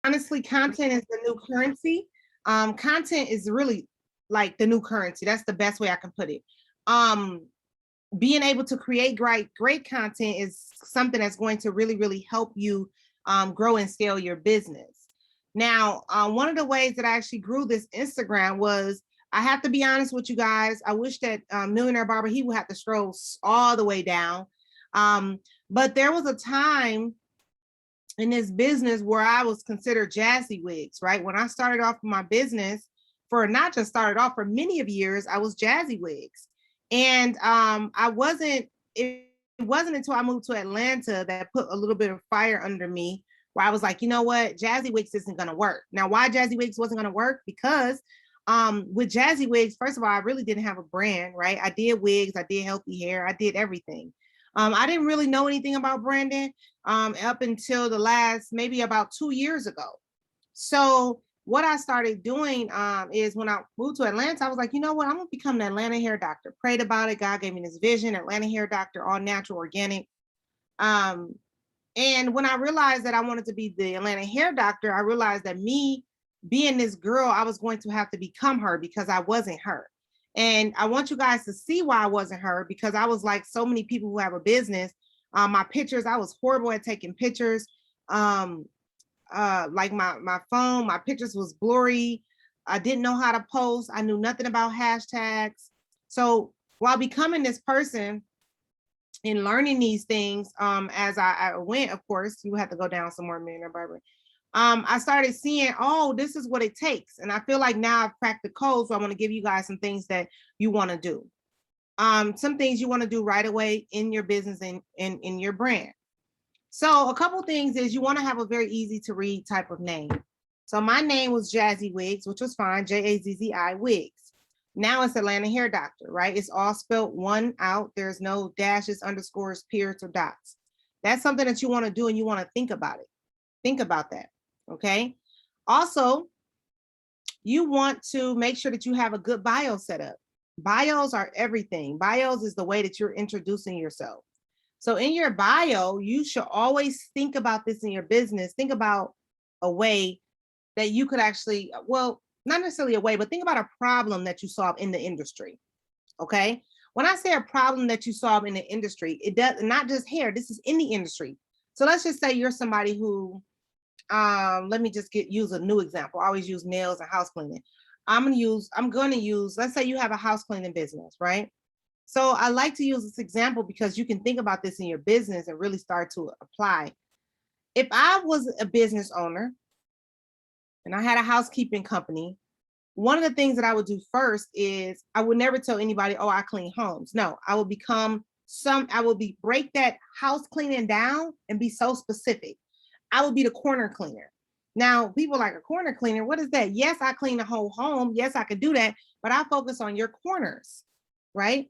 Honestly, content is the new currency. Content is really like the new currency. That's the best way I can put it. Um, Being able to create great content is something that's going to really help you grow and scale your business. Now, one of the ways that I actually grew this Instagram was, I have to be honest with you guys, I wish that Millionaire Barber, he would have to scroll all the way down. Um, but there was a time in this business where I was considered jazzy wigs, right? When I started off my business, for not just started off, for many of years, I was jazzy wigs. And I wasn't, it wasn't until I moved to Atlanta that put a little bit of fire under me, where I was like, you know what, jazzy wigs isn't gonna work. Now, why jazzy wigs wasn't gonna work? Because with jazzy wigs, first of all, I really didn't have a brand, right? I did wigs, I did healthy hair, I did everything. I didn't really know anything about branding up until the last, maybe about 2 years ago. So what I started doing is, when I moved to Atlanta, I was like, you know what, I'm gonna become an Atlanta hair doctor. Prayed about it. God gave me this vision, Atlanta hair doctor, all natural, organic. Um, and when I realized that I wanted to be the Atlanta hair doctor, I realized that me being this girl, I was going to have to become her, because I wasn't her. And I want you guys to see why I wasn't her, because I was like so many people who have a business. My pictures, I was horrible at taking pictures. Um, like my phone, my pictures was blurry. I didn't know how to post. I knew nothing about hashtags. So while becoming this person and learning these things, as I went, of course, you have to go down some more, Millionaire Barber. I started seeing, oh, this is what it takes. And I feel like now I've cracked the code. So I want to give you guys some things that you want to do. Some things you want to do right away in your business and in your brand. So a couple things is, you want to have a very easy to read type of name. So my name was Jazzy Wigs, which was fine, Jazzi Wigs. Now it's Atlanta Hair Doctor, right? It's all spelled one out. There's no dashes, underscores, periods, or dots. That's something that you want to do, and you want to think about it. Think about that, okay? Also, you want to make sure that you have a good bio set up. Bios are everything. Bios is the way that you're introducing yourself. So in your bio, you should always think about this in your business. Think about a way that you could actually, well, not necessarily a way, but think about a problem that you solve in the industry. Okay. When I say a problem that you solve in the industry, it does not just hair, this is in the industry. So let's just say you're somebody who, let me just use a new example. I always use nails and house cleaning. I'm going to use, let's say you have a house cleaning business, right? So I like to use this example because you can think about this in your business and really start to apply. If I was a business owner and I had a housekeeping company, one of the things that I would do first is, I would never tell anybody, oh, I clean homes. No, I will break that house cleaning down and be so specific. I would be the corner cleaner. Now, people like, a corner cleaner, what is that? Yes, I clean the whole home. Yes, I could do that, but I focus on your corners, right?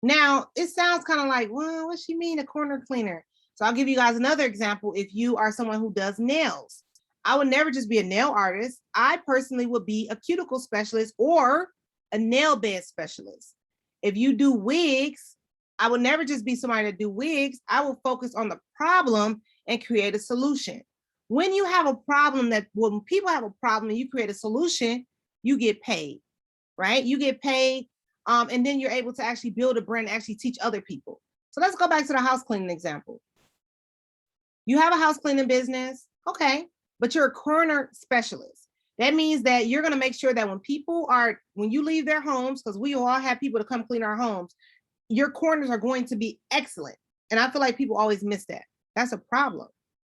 Now, it sounds kind of like, well, what she mean, a corner cleaner? So I'll give you guys another example. If you are someone who does nails, I would never just be a nail artist. I personally would be a cuticle specialist or a nail bed specialist. If you do wigs, I would never just be somebody to do wigs. I will focus on the problem and create a solution. When you have a problem, when people have a problem and you create a solution, you get paid, right? You get paid. And then you're able to actually build a brand and actually teach other people. So let's go back to the house cleaning example. You have a house cleaning business, okay, but you're a corner specialist. That means that you're going to make sure that when you leave their homes, because we all have people to come clean our homes, your corners are going to be excellent. And I feel like people always miss that. That's a problem,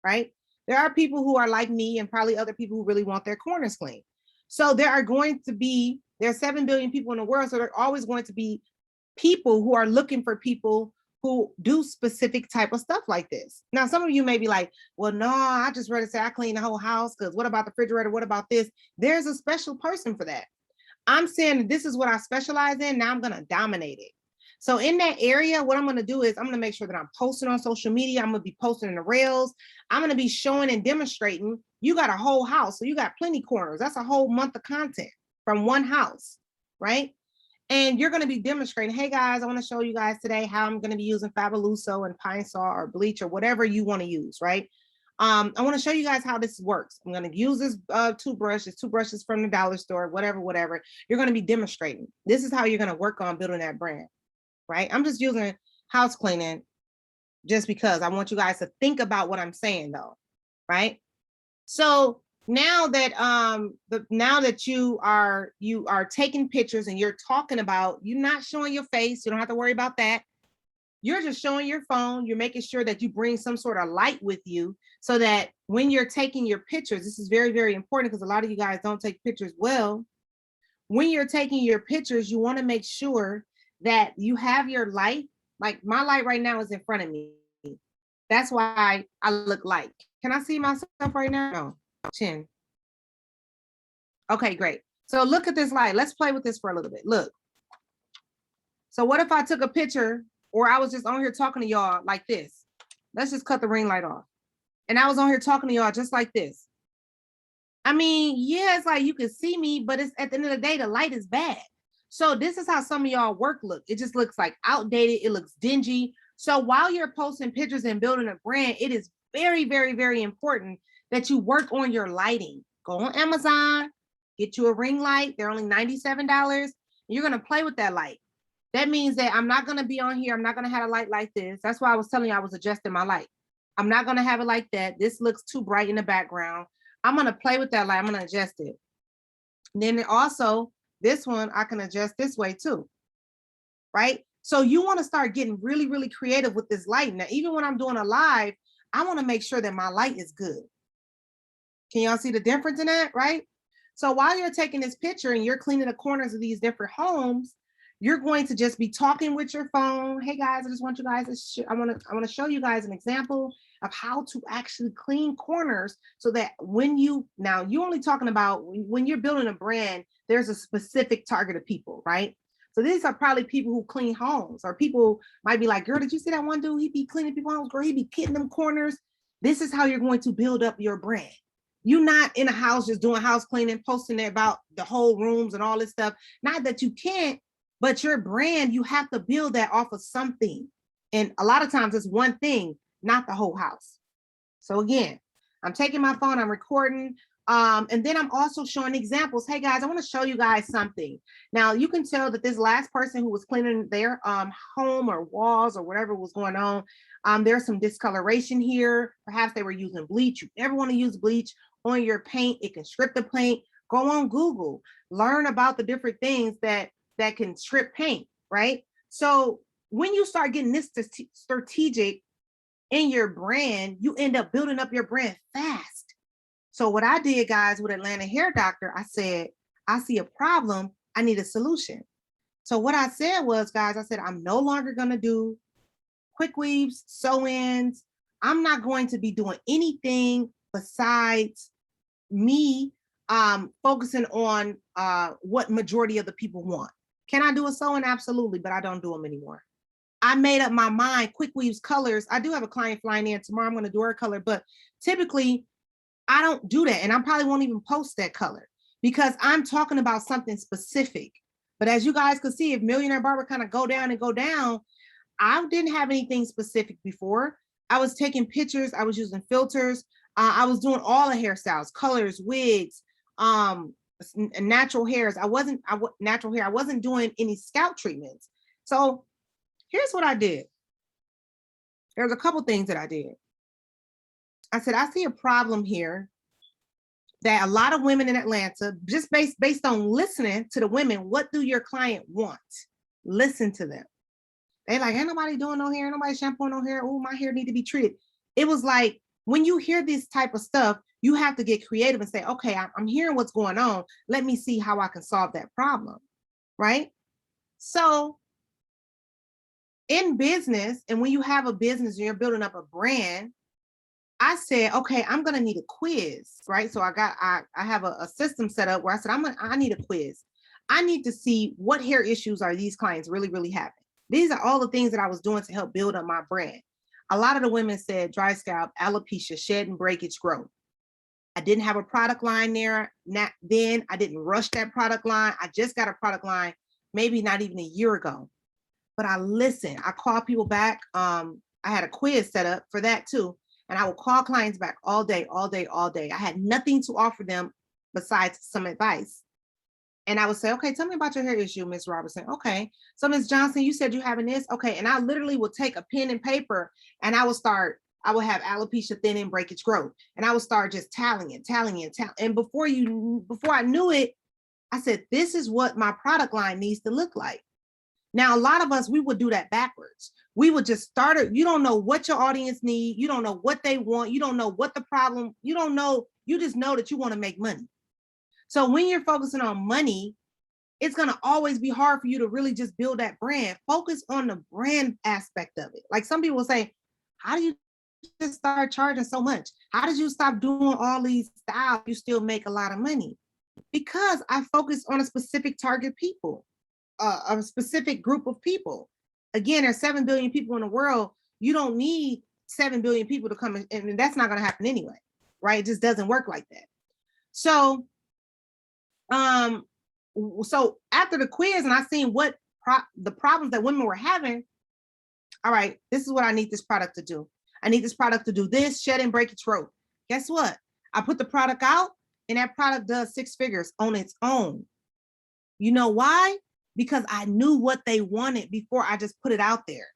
right? There are people who are like me, and probably other people who really want their corners clean. So there's 7 billion people in the world. So there are always going to be people who are looking for people who do specific type of stuff like this. Now, some of you may be like, well, no, I just rather say I clean the whole house, because what about the refrigerator? What about this? There's a special person for that. I'm saying this is what I specialize in. Now I'm going to dominate it. So in that area, what I'm going to do is I'm going to make sure that I'm posting on social media. I'm going to be posting in the Reels. I'm going to be showing and demonstrating. You got a whole house, so you got plenty corners. That's a whole month of content from one house, right? And you're going to be demonstrating, hey guys, I want to show you guys today how I'm going to be using Fabuloso and Pine Saw or bleach or whatever you want to use, right? I want to show you guys how this works. I'm going to use this toothbrush. This toothbrush is from the dollar store, whatever. You're going to be demonstrating. This is how you're going to work on building that brand, right? I'm just using house cleaning just because I want you guys to think about what I'm saying though, right? So now that you are taking pictures and you're talking about, you're not showing your face, you don't have to worry about that. You're just showing your phone. You're making sure that you bring some sort of light with you so that when you're taking your pictures, this is very, very important because a lot of you guys don't take pictures well. When you're taking your pictures, you want to make sure that you have your light. Like my light right now is in front of me. That's why I look light. Can I see myself right now? No, chin. Okay, great. So look at this light. Let's play with this for a little bit. Look. So what if I took a picture or I was just on here talking to y'all like this? Let's just cut the ring light off. And I was on here talking to y'all just like this. I mean, yeah, it's like you can see me, but it's at the end of the day, the light is bad. So this is how some of y'all work look. It just looks like outdated. It looks dingy. So while you're posting pictures and building a brand, it is very, very, very important that you work on your lighting. Go on Amazon, get you a ring light. They're only $97. You're going to play with that light. That means that I'm not going to be on here. I'm not going to have a light like this. That's why I was telling you I was adjusting my light. I'm not going to have it like that. This looks too bright in the background. I'm going to play with that light. I'm going to adjust it. And then also, this one, I can adjust this way too, right? So you want to start getting really, really creative with this light. Now, even when I'm doing a live, I want to make sure that my light is good. Can y'all see the difference in that, right? So while you're taking this picture and you're cleaning the corners of these different homes, you're going to just be talking with your phone. Hey guys, I just want you guys to, I want to show you guys an example of how to actually clean corners so that when now you're only talking about when you're building a brand, there's a specific target of people, right? So these are probably people who clean homes, or people might be like, girl, did you see that one dude? He be cleaning people's homes, girl, he be kitting them corners. This is how you're going to build up your brand. You're not in a house just doing house cleaning, posting about the whole rooms and all this stuff. Not that you can't, but your brand, you have to build that off of something. And a lot of times it's one thing, not the whole house. So again, I'm taking my phone, I'm recording, and then I'm also showing examples. Hey guys, I want to show you guys something. Now you can tell that this last person who was cleaning their home or walls or whatever was going on, there's some discoloration here. Perhaps they were using bleach. You never want to use bleach on your paint. It can strip the paint. Go on Google, learn about the different things that can strip paint, right? So when you start getting this strategic in your brand, you end up building up your brand fast. So what I did, guys, with Atlanta Hair Doctor, I said, I see a problem, I need a solution. So what I said was, guys, I said, I'm no longer gonna do quick weaves, sew-ins. I'm not going to be doing anything besides me focusing on what majority of the people want. Can I do a sew-in? Absolutely, but I don't do them anymore. I made up my mind. Quick weaves, colors. I do have a client flying in tomorrow. I'm going to do her color, but typically I don't do that. And I probably won't even post that color because I'm talking about something specific. But as you guys could see, if Millionaire Barber kind of go down and go down, I didn't have anything specific before. I was taking pictures. I was using filters. I was doing all the hairstyles, colors, wigs, natural hairs. Natural hair. I wasn't doing any scalp treatments. So here's what I did. There's a couple things that I did. I said, I see a problem here that a lot of women in Atlanta, just based on listening to the women, what do your client want? Listen to them. They like, ain't nobody doing no hair, nobody shampooing no hair. Oh, my hair need to be treated. It was like, when you hear this type of stuff, you have to get creative and say, okay, I'm hearing what's going on. Let me see how I can solve that problem, right? So in business, and when you have a business and you're building up a brand, I said, okay, I'm gonna need a quiz, right? So I have a system set up where I said, I need a quiz. I need to see what hair issues are these clients really, really having. These are all the things that I was doing to help build up my brand. A lot of the women said dry scalp, alopecia, shed and breakage, growth. I didn't have a product line there. Then I didn't rush that product line. I just got a product line maybe not even a year ago. But I listened. I called people back. I had a quiz set up for that too. and I would call clients back all day, all day, all day. I had nothing to offer them besides some advice. And I would say, okay, tell me about your hair issue, Miss Robertson. Okay. So Miss Johnson, you said you having this. Okay. And I literally would take a pen and paper and I would have alopecia, thinning, breakage, growth. And I would start just tallying it. And before I knew it, I said, this is what my product line needs to look like. Now, a lot of us, we would do that backwards. We would just start it. You don't know what your audience need. You don't know what they want. You don't know what the problem, you don't know. You just know that you want to make money. So when you're focusing on money, it's going to always be hard for you to really just build that brand. Focus on the brand aspect of it. Like some people say, how do you just start charging so much? How did you stop doing all these styles? You still make a lot of money. Because I focus on a specific target people, a specific group of people. Again, there's 7 billion people in the world. You don't need 7 billion people to come in, and that's not going to happen anyway, right? It just doesn't work like that. So after the quiz and I seen what the problems that women were having, all right, this is what I need this product to do. I need this product to do this, shed and break its rope. Guess what? I put the product out and that product does 6 figures on its own. You know why? Because I knew what they wanted before I just put it out there.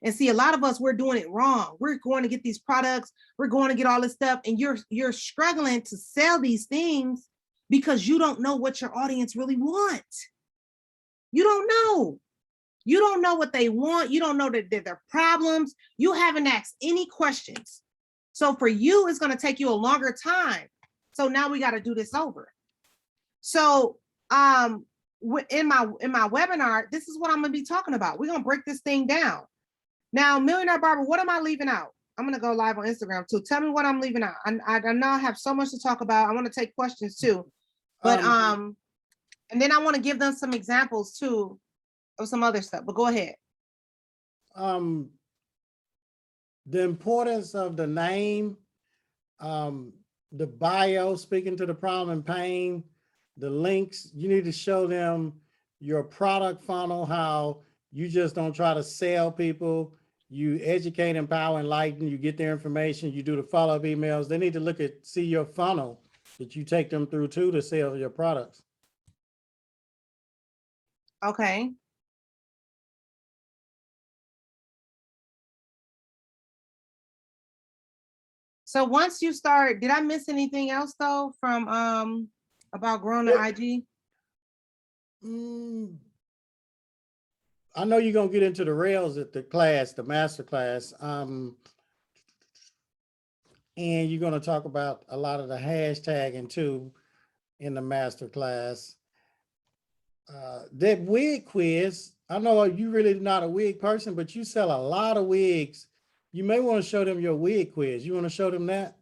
And see, a lot of us, we're doing it wrong. We're going to get these products, we're going to get all this stuff, and you're struggling to sell these things because you don't know what your audience really wants. You don't know. You don't know what they want. You don't know that their problems. You haven't asked any questions. So for you, it's going to take you a longer time. So now we got to do this over. So in my webinar, this is what I'm going to be talking about. We're going to break this thing down. Now, Millionaire Barber, what am I leaving out? I'm going to go live on Instagram too. Tell me what I'm leaving out. I know I have so much to talk about. I want to take questions too. But and then I want to give them some examples too of some other stuff. But go ahead. The importance of the name, the bio, speaking to the problem and pain, the links, you need to show them your product funnel, how you just don't try to sell people. You educate, empower, enlighten, you get their information, you do the follow-up emails. They need to see your funnel that you take them through too to sell your products. Okay. So once you start, did I miss anything else though from about growing the IG? I know you're gonna get into the rails at the class, the master class, and you're gonna talk about a lot of the hashtagging too in the master class. That wig quiz, I know you really not a wig person, but you sell a lot of wigs. You may want to show them your wig quiz. You want to show them that?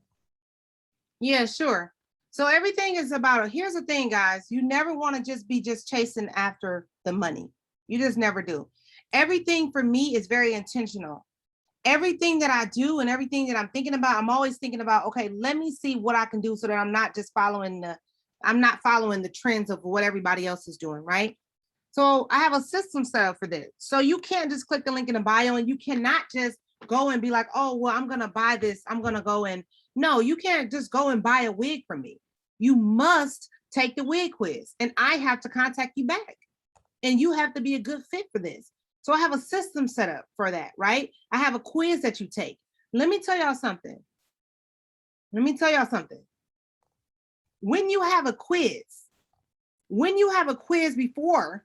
Yeah, sure. So everything is about, here's the thing, guys. You never want to just be chasing after the money. You just never do. Everything for me is very intentional. Everything that I do and everything that I'm thinking about, I'm always thinking about, okay, let me see what I can do so that I'm not following the trends of what everybody else is doing, right? So I have a system set up for this. So you can't just click the link in the bio and you cannot just go and be like, oh, well, I'm going to buy this. I'm going to go and no, you can't just go and buy a wig from me. You must take the wig quiz and I have to contact you back and you have to be a good fit for this. So I have a system set up for that, right? I have a quiz that you take. Let me tell y'all something. When you have a quiz before,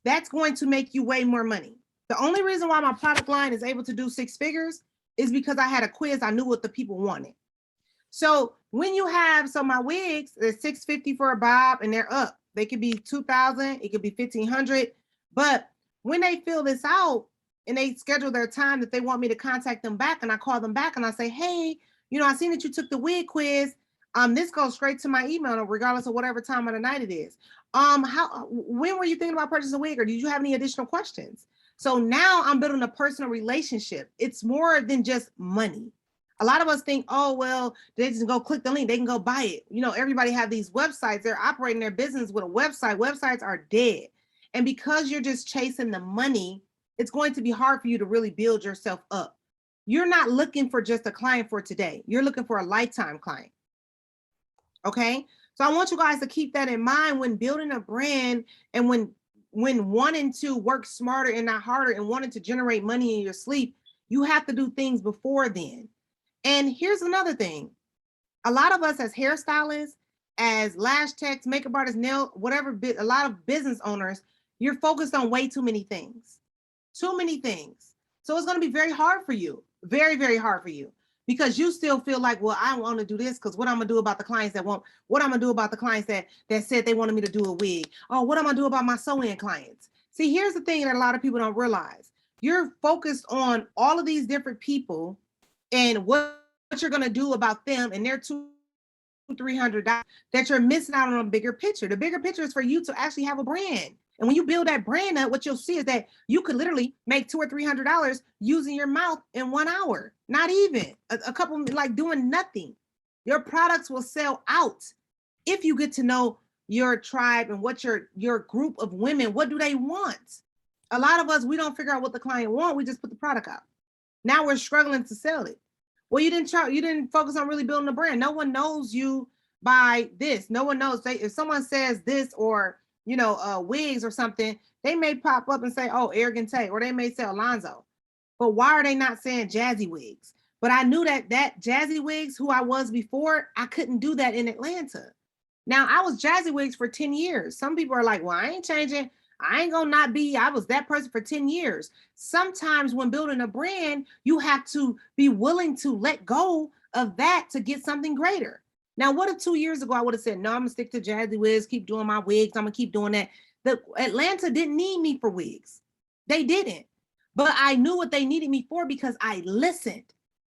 that's going to make you way more money. The only reason why my product line is able to do 6 figures is because I had a quiz. I knew what the people wanted. So when you have, so my wigs, they're $650 for a bob and they're up. They could be $2,000, it could be $1,500. But when they fill this out and they schedule their time that they want me to contact them back, and I call them back and I say, hey, I seen that you took the wig quiz. This goes straight to my email, regardless of whatever time of the night it is. When were you thinking about purchasing a wig, or did you have any additional questions? So now I'm building a personal relationship. It's more than just money. A lot of us think, oh, well, they just go click the link, they can go buy it. Everybody have these websites. They're operating their business with a website. Websites are dead. And because you're just chasing the money, it's going to be hard for you to really build yourself up. you're not looking for just a client for today. You're looking for a lifetime client. Okay. So I want you guys to keep that in mind when building a brand and when wanting to work smarter and not harder and wanting to generate money in your sleep, you have to do things before then. And here's another thing. A lot of us as hairstylists, as lash techs, makeup artists, nail, whatever, a lot of business owners, you're focused on way too many things. Too many things. So it's going to be very hard for you. Very, very hard for you. Because you still feel like, well, I want to do this because what I'm gonna do about the clients that want, what I'm gonna do about the clients that said they wanted me to do a wig. Oh, what I'm gonna do about my sew-in clients. See, here's the thing that a lot of people don't realize. You're focused on all of these different people and what you're gonna do about them and their $200-300 that you're missing out on a bigger picture. The bigger picture is for you to actually have a brand. And when you build that brand up, what you'll see is that you could literally make $200-300 using your mouth in 1 hour. Not even a couple, like doing nothing. Your products will sell out if you get to know your tribe and what your group of women, what do they want? A lot of us, we don't figure out what the client want. We just put the product out. Now we're struggling to sell it. Well, you didn't focus on really building a brand. No one knows you by this. No one knows. If someone says this or wigs or something, they may pop up and say, oh, Arrogant Tay, or they may say Alonzo. But why are they not saying Jazzy Wigs? But I knew that Jazzy Wigs, who I was before, I couldn't do that in Atlanta. Now, I was Jazzy Wigs for 10 years. Some people are like, well, I ain't changing. I ain't gonna not be, I was that person for 10 years. Sometimes when building a brand, you have to be willing to let go of that to get something greater. Now, what if 2 years ago I would have said, no, I'm gonna stick to Jazzy Wigs, keep doing my wigs, I'm gonna keep doing that. The Atlanta didn't need me for wigs. They didn't. But I knew what they needed me for because I listened.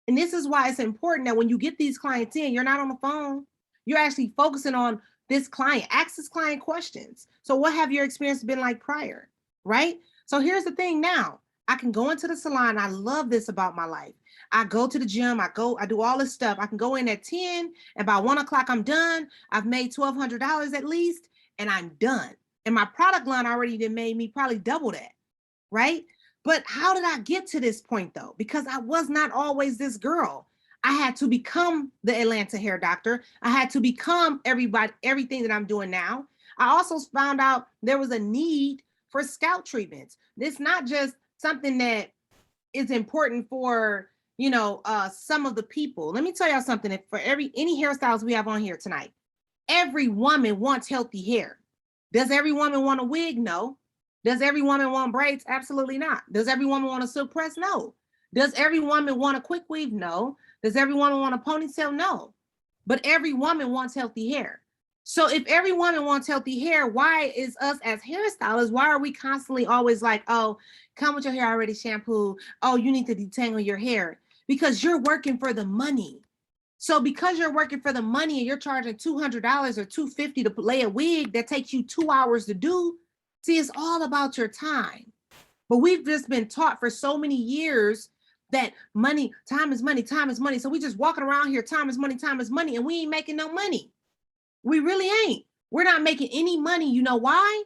And this is why it's important that when you get these clients in, you're not on the phone. You're actually focusing on this client. Ask this client questions. So what have your experience been like prior, right? So here's the thing now. I can go into the salon. I love this about my life. I go to the gym. I do all this stuff. I can go in at 10 and by 1 o'clock, I'm done. I've made $1,200 at least, and I'm done. And my product line already did made me probably double that, right? But how did I get to this point though? Because I was not always this girl. I had to become the Atlanta hair doctor. I had to become everything that I'm doing now. I also found out there was a need for scalp treatments. It's not just something that is important for, some of the people. Let me tell y'all something. If for any hairstyles we have on here tonight, every woman wants healthy hair. Does every woman want a wig? No. Does every woman want braids? Absolutely not. Does every woman want a silk press? No. Does every woman want a quick weave? No. Does every woman want a ponytail? No. But every woman wants healthy hair. So if every woman wants healthy hair, why is us as hairstylists, why are we constantly always like, oh, come with your hair already shampooed. Oh, you need to detangle your hair because you're working for the money. So because you're working for the money and you're charging $200 or $250 to lay a wig that takes you 2 hours to do, see, it's all about your time. But we've just been taught for so many years that money, time is money, time is money. So we just walking around here, time is money, and we ain't making no money. We really ain't. We're not making any money. You know why?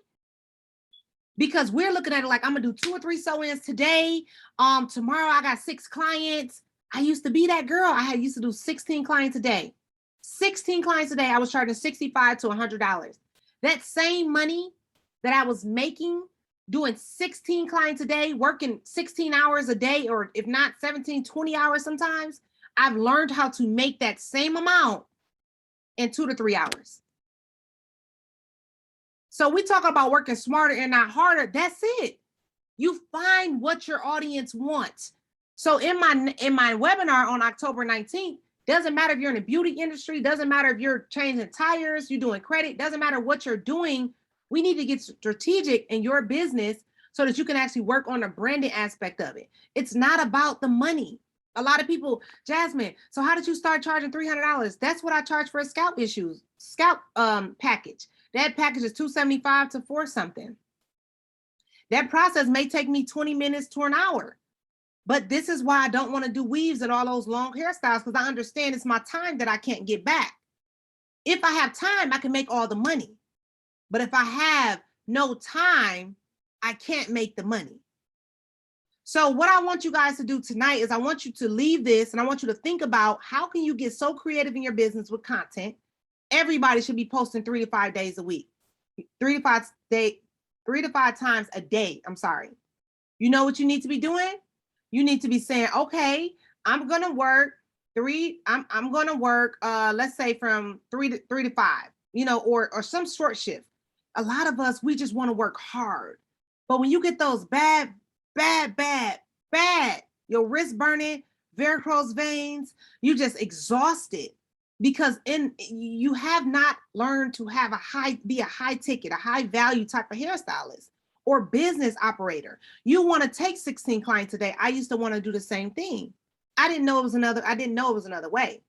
Because we're looking at it like, I'm gonna do 2 or 3 sew-ins today. Tomorrow I got 6 clients. I used to be that girl. I used to do 16 clients a day. 16 clients a day. I was charging $65 to $100. That same money that I was making doing 16 clients a day, working 16 hours a day, or if not 17, 20 hours sometimes, I've learned how to make that same amount in 2 to 3 hours. So we talk about working smarter and not harder. That's it. You find what your audience wants. So in my webinar on October 19th, doesn't matter if you're in the beauty industry, doesn't matter if you're changing tires, you're doing credit, doesn't matter what you're doing. We need to get strategic in your business so that you can actually work on the branding aspect of it. It's not about the money. A lot of people, Jasmine, so how did you start charging $300? That's what I charge for a scalp package. That package is $275 to $4 something. That process may take me 20 minutes to an hour. But this is why I don't want to do weaves and all those long hairstyles, because I understand it's my time that I can't get back. If I have time, I can make all the money. But if I have no time, I can't make the money. So what I want you guys to do tonight is I want you to leave this and I want you to think about how can you get so creative in your business with content. Everybody should be posting 3 to 5 days a week, 3 to 5 times a day. I'm sorry. You know what you need to be doing? You need to be saying, okay, I'm gonna work I'm gonna work let's say from 3 to 5, you know, or some short shift. A lot of us, we just want to work hard. But when you get those bad, your wrist burning, varicose veins, you just exhausted because you have not learned to have be a high ticket, a high value type of hairstylist or business operator. You want to take 16 clients a day. I used to want to do the same thing. I didn't know it was another way.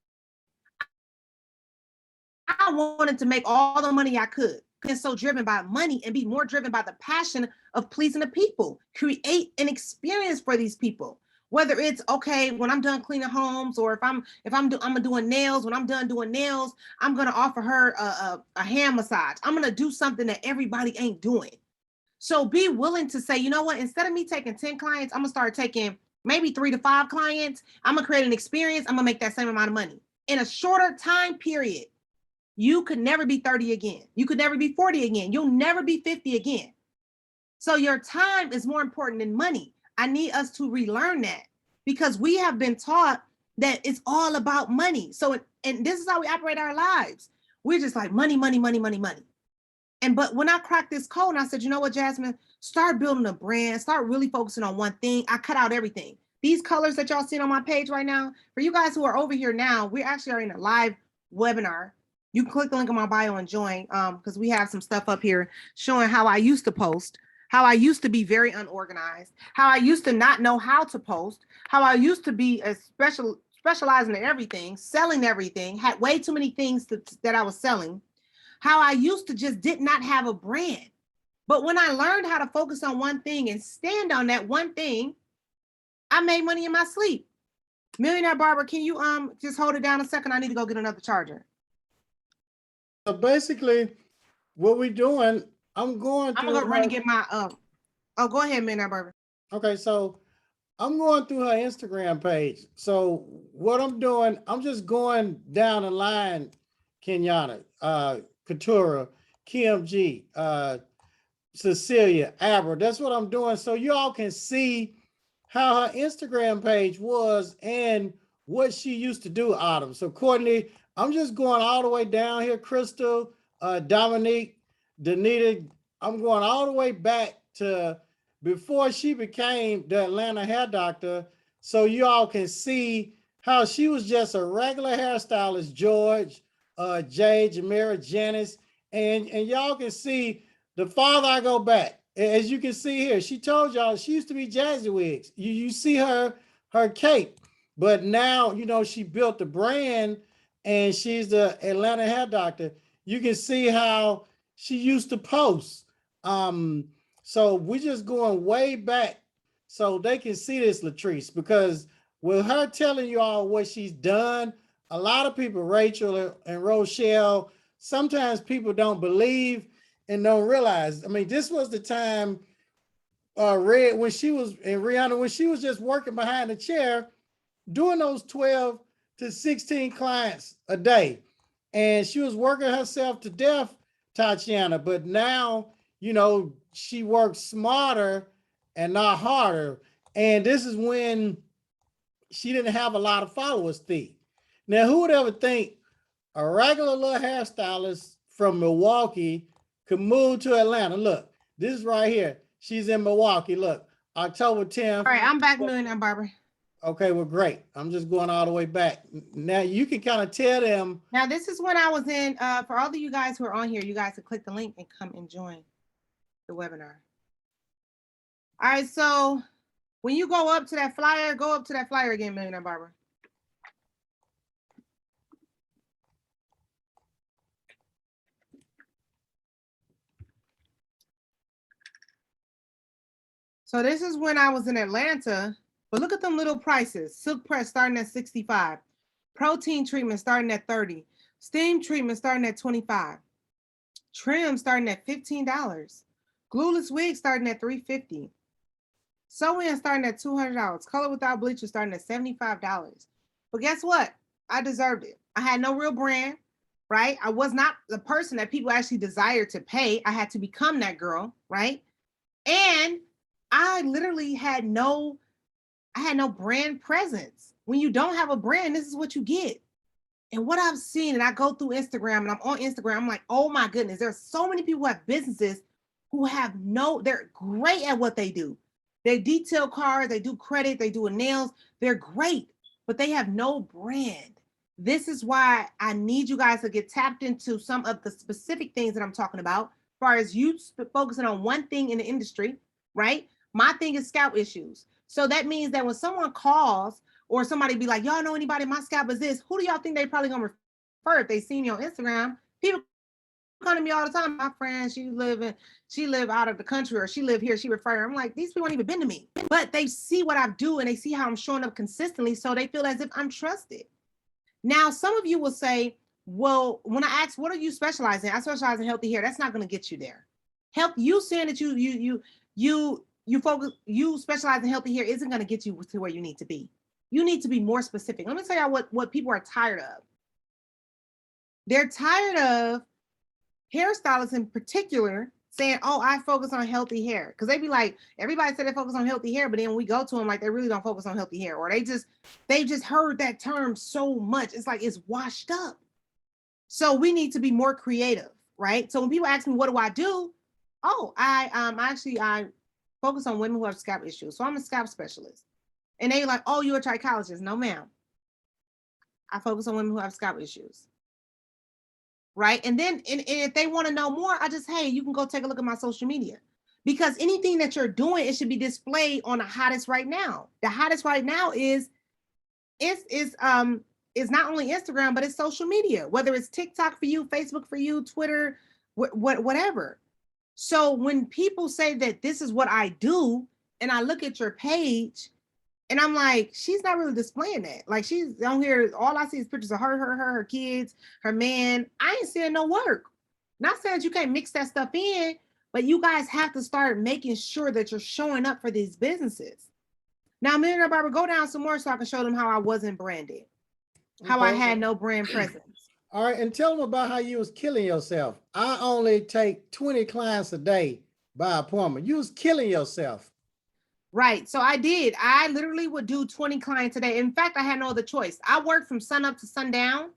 I wanted to make all the money I could. And so driven by money and be more driven by the passion of pleasing the people, create an experience for these people. Whether it's okay when I'm done cleaning homes, or if I'm doing nails, when I'm done doing nails, I'm gonna offer her a hand massage. I'm gonna do something that everybody ain't doing. So be willing to say, you know what? Instead of me taking 10 clients, I'm gonna start taking maybe 3 to 5 clients. I'm gonna create an experience. I'm gonna make that same amount of money in a shorter time period. You could never be 30 again. You could never be 40 again. You'll never be 50 again. So your time is more important than money. I need us to relearn that because we have been taught that it's all about money. So, and this is how we operate our lives. We're just like money, money, money, money, money. But when I cracked this code and I said, you know what, Jasmine, start building a brand, start really focusing on one thing. I cut out everything. These colors that y'all see on my page right now, for you guys who are over here now, we actually are in a live webinar. You can click the link in my bio and join because we have some stuff up here showing how I used to post, how I used to be very unorganized, how I used to not know how to post, how I used to be specializing in everything, selling everything, had way too many things that I was selling, how I used to just did not have a brand. But when I learned how to focus on one thing and stand on that one thing, I made money in my sleep. Millionaire Barber, can you just hold it down a second? I need to go get another charger. So basically, what we're doing, I'm going to run and get my oh, go ahead, Millionaire Barber. Okay, so I'm going through her Instagram page. So what I'm doing, I'm just going down the line, Kenyatta, Katura, Kim G, Cecilia, Aber. That's what I'm doing. So you all can see how her Instagram page was and what she used to do, Autumn. So Courtney, I'm just going all the way down here. Crystal, Dominique, Danita, I'm going all the way back to before she became the Atlanta hair doctor. So you all can see how she was just a regular hairstylist, George, Jay, Jamira, Janice, and y'all can see the farther I go back, as you can see here, she told y'all she used to be Jazzy Wigs. You see her cape, but now, you know, she built the brand and she's the Atlanta hair doctor. You can see how she used to post. So we're just going way back so they can see this, Latrice, because with her telling you all what she's done, a lot of people, Rachel and Rochelle, sometimes people don't believe and don't realize. I mean, this was the time Red, when she was, and Rihanna, when she was just working behind the chair, doing those 12 to 16 clients a day. And she was working herself to death, Tatiana. But now, you know, she works smarter and not harder. And this is when she didn't have a lot of followers, Steve. Now, who would ever think a regular little hairstylist from Milwaukee could move to Atlanta? Look, this is right here. She's in Milwaukee. Look, October 10th. All right, I'm back, Millionaire Barber. Okay, well, great. I'm just going all the way back. Now you can kind of tell them. Now, this is when I was in, for all of you guys who are on here, you guys can click the link and come and join the webinar. All right, so when you go up to that flyer, go up to that flyer again, Millionaire Barber. So this is when I was in Atlanta, but look at them little prices. Silk press starting at 65, protein treatment starting at 30, steam treatment starting at 25, trim starting at $15, glueless wig starting at $350, Sew-in starting at $200. Color without bleach is starting at $75. But guess what? I deserved it. I had no real brand, right? I was not the person that people actually desired to pay. I had to become that girl, right? And I literally I had no brand presence. When you don't have a brand, this is what you get. And what I've seen, and I go through Instagram and I'm on Instagram, I'm like, oh my goodness, there's so many people who have businesses who have they're great at what they do. They detail cars, they do credit, they do nails, they're great, but they have no brand. This is why I need you guys to get tapped into some of the specific things that I'm talking about, as far as you focusing on one thing in the industry, right? My thing is scalp issues. So that means that when someone calls or somebody be like, y'all know anybody, my scalp is this, who do y'all think they probably gonna refer if they seen you on Instagram? People come to me all the time. My friend, she live out of the country, or she live here, she refer. I'm like, these people ain't even been to me. But they see what I do and they see how I'm showing up consistently. So they feel as if I'm trusted. Now, some of you will say, well, when I ask, what are you specializing in? I specialize in healthy hair. That's not going to get you there. Help you saying that you focus, you specialize in healthy hair isn't going to get you to where you need to be. You need to be more specific. Let me tell you what people are tired of. They're tired of hairstylists in particular saying, oh, I focus on healthy hair. Because they be like, everybody said they focus on healthy hair, but then when we go to them, like, they really don't focus on healthy hair, or they just heard that term so much. It's like it's washed up. So we need to be more creative, right? So when people ask me, what do I do? Oh, I focus on women who have scalp issues. So I'm a scalp specialist. And they like, oh, you're a trichologist. No, ma'am. I focus on women who have scalp issues. Right. And then and if they want to know more, I just, hey, you can go take a look at my social media. Because anything that you're doing, it should be displayed on the hottest right now. The hottest right now is not only Instagram, but it's social media, whether it's TikTok for you, Facebook for you, Twitter, whatever. So when people say that this is what I do, and I look at your page, and I'm like, she's not really displaying that. Like, she's on here, all I see is pictures of her kids, her man. I ain't seeing no work. Not saying that you can't mix that stuff in, but you guys have to start making sure that you're showing up for these businesses. Now, Millionaire Barber, go down some more so I can show them how I wasn't branded, how I had no brand presence. All right, and tell them about how you was killing yourself. I only take 20 clients a day by appointment. You was killing yourself. Right. So I did. I literally would do 20 clients a day. In fact, I had no other choice. I worked from sun up to sundown,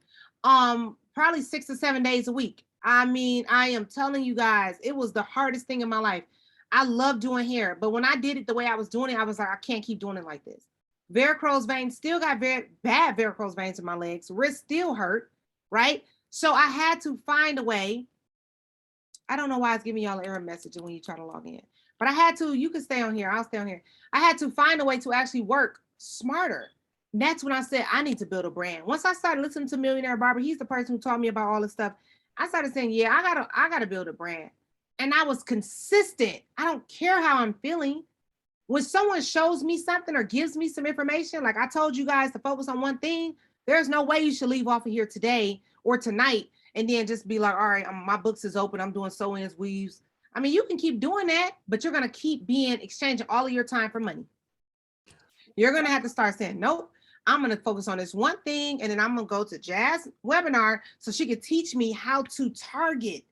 probably 6 to 7 days a week. I mean, I am telling you guys, it was the hardest thing in my life. I love doing hair, but when I did it the way I was doing it, I was like, I can't keep doing it like this. Varicose veins, still got very bad varicose veins in my legs. Wrist still hurt, right? So I had to find a way. I don't know why it's giving y'all an error message when you try to log in. But I had to, you can stay on here. I'll stay on here. I had to find a way to actually work smarter. And that's when I said, I need to build a brand. Once I started listening to Millionaire Barber, he's the person who taught me about all this stuff. I started saying, yeah, I gotta build a brand. And I was consistent. I don't care how I'm feeling. When someone shows me something or gives me some information, like I told you guys to focus on one thing, there's no way you should leave off of here today or tonight and then just be like, all right, my books is open. I'm doing sew-ins, weaves. I mean, you can keep doing that, but you're going to keep exchanging all of your time for money. You're going to have to start saying, nope, I'm going to focus on this one thing. And then I'm going to go to Jazz webinar so she could teach me how to target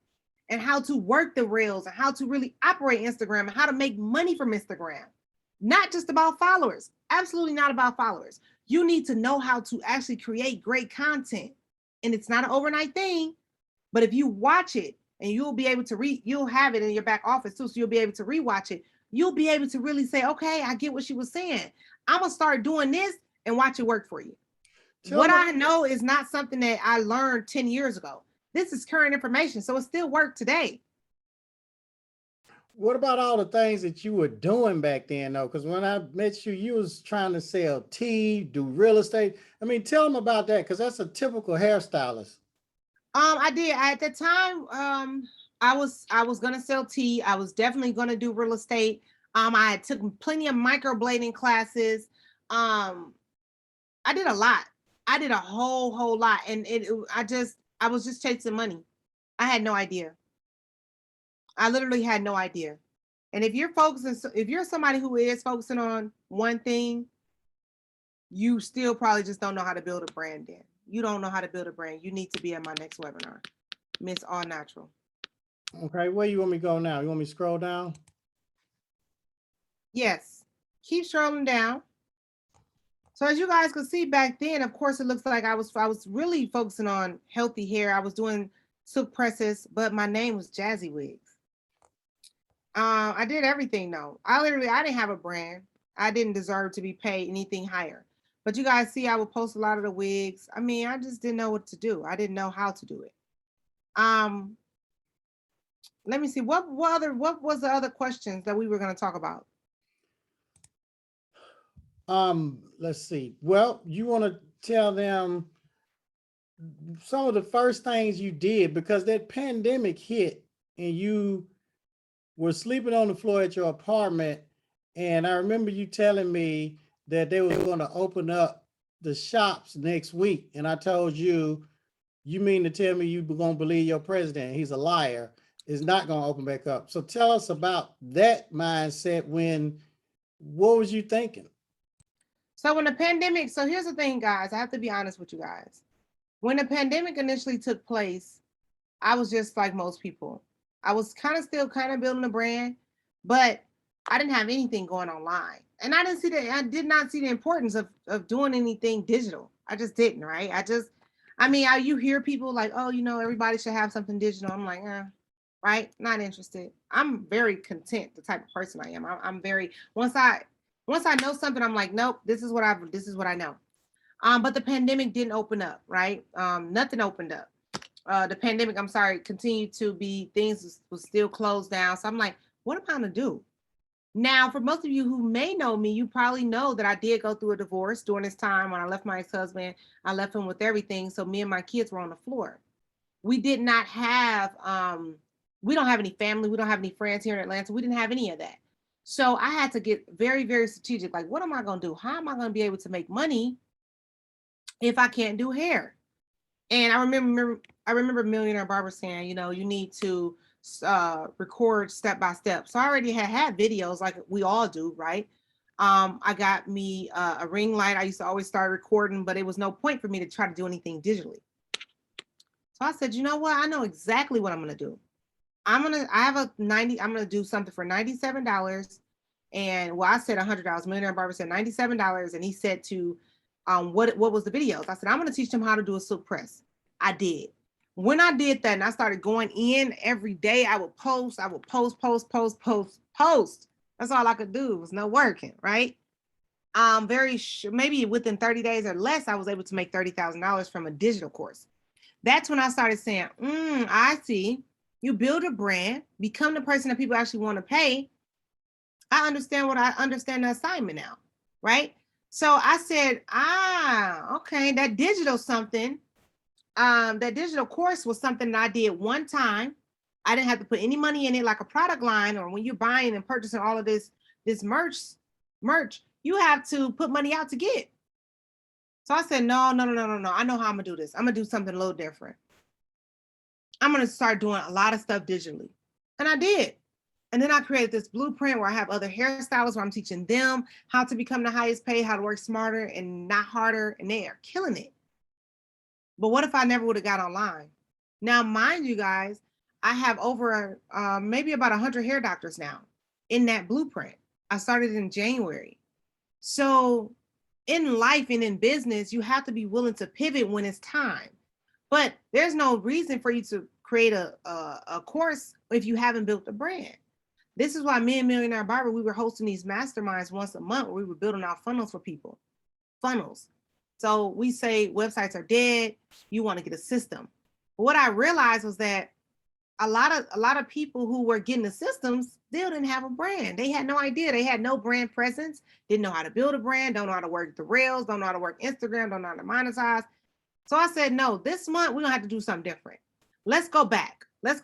and how to work the reels and how to really operate Instagram and how to make money from Instagram. Not just about followers. Absolutely not about followers. You need to know how to actually create great content. And it's not an overnight thing, but if you watch it, and you'll be able to you'll have it in your back office too. So you'll be able to rewatch it. You'll be able to really say, okay, I get what she was saying. I'm going to start doing this and watch it work for you. What I know is not something that I learned 10 years ago. This is current information. So it still works today. What about all the things that you were doing back then though? Because when I met you, you was trying to sell tea, do real estate. I mean, tell them about that, because that's a typical hairstylist. I did. At the time, I was gonna sell tea. I was definitely gonna do real estate. I took plenty of microblading classes. I did a lot. I did a whole lot, and I was just chasing money. I had no idea. I literally had no idea. And if you're focusing, if you're somebody who is focusing on one thing, you still probably just don't know how to build a brand. Then you don't know how to build a brand. You need to be at my next webinar, Miss All Natural. Okay, where you want me to go now? You want me to scroll down? Yes, keep scrolling down. So as you guys could see back then, of course, it looks like I was really focusing on healthy hair. I was doing silk presses, but my name was Jazzy Wigs. I did everything though. I didn't have a brand. I didn't deserve to be paid anything higher. But you guys see, I would post a lot of the wigs. I mean, I just didn't know what to do. I didn't know how to do it. Let me see. What was the other questions that we were going to talk about? Let's see. Well, you want to tell them some of the first things you did, because that pandemic hit and you were sleeping on the floor at your apartment. And I remember you telling me that they were going to open up the shops next week. And I told you, you mean to tell me you were going to believe your president? He's a liar. It's not going to open back up. So tell us about that mindset. What was you thinking? So when the pandemic, so here's the thing, guys, I have to be honest with you guys. When the pandemic initially took place, I was just like most people. I was still building a brand, but I didn't have anything going online. And I did not see the importance of doing anything digital. I just didn't, right? You hear people like, oh, everybody should have something digital. I'm like, right? Not interested. I'm very content, the type of person I am. I'm very, once I know something, I'm like, nope, this is what I know. But the pandemic didn't open up, right? Nothing opened up. The pandemic, continued to be, things was still closed down. So I'm like, what am I gonna do? Now, for most of you who may know me, you probably know that I did go through a divorce during this time. When I left my ex-husband, I left him with everything. So me and my kids were on the floor. We did not have, we don't have any family. We don't have any friends here in Atlanta. We didn't have any of that. So I had to get very, very strategic. Like, what am I gonna do? How am I gonna be able to make money if I can't do hair? And I remember Millionaire Barber saying, you need to record step by step. So I already had videos like we all do, right? I got me a ring light. I used to always start recording, but it was no point for me to try to do anything digitally. So I said, you know what? I know exactly what I'm gonna do. I'm gonna do something for $97. And well, I said $100. Millionaire Barber said $97, and he said to what was the videos? I said, I'm gonna teach them how to do a silk press. I did. When I did that and I started going in every day, I would post. That's all I could do. It was no working, right? Maybe within 30 days or less, I was able to make $30,000 from a digital course. That's when I started saying, I see. You build a brand, become the person that people actually want to pay. I understand the assignment now, right? So I said, okay, that digital course was something that I did one time. I didn't have to put any money in it like a product line, or when you're buying and purchasing all of this merch, you have to put money out to get. So I said, no. I know how I'm gonna do this. I'm gonna do something a little different. I'm gonna start doing a lot of stuff digitally. And I did. And then I created this blueprint where I have other hairstylists where I'm teaching them how to become the highest paid, how to work smarter and not harder, and they are killing it. But what if I never would have got online? Now, mind you guys, I have over maybe about 100 hair doctors now in that blueprint. I started in January. So in life and in business, you have to be willing to pivot when it's time. But there's no reason for you to create a course if you haven't built a brand. This is why me and Millionaire Barber, we were hosting these masterminds once a month where we were building out funnels for people. Funnels. So we say websites are dead. You want to get a system. But what I realized was that a lot of people who were getting the systems still didn't have a brand. They had no idea. They had no brand presence, didn't know how to build a brand, don't know how to work the rails, don't know how to work Instagram, don't know how to monetize. So I said, no, this month we're gonna have to do something different. Let's go back. Let's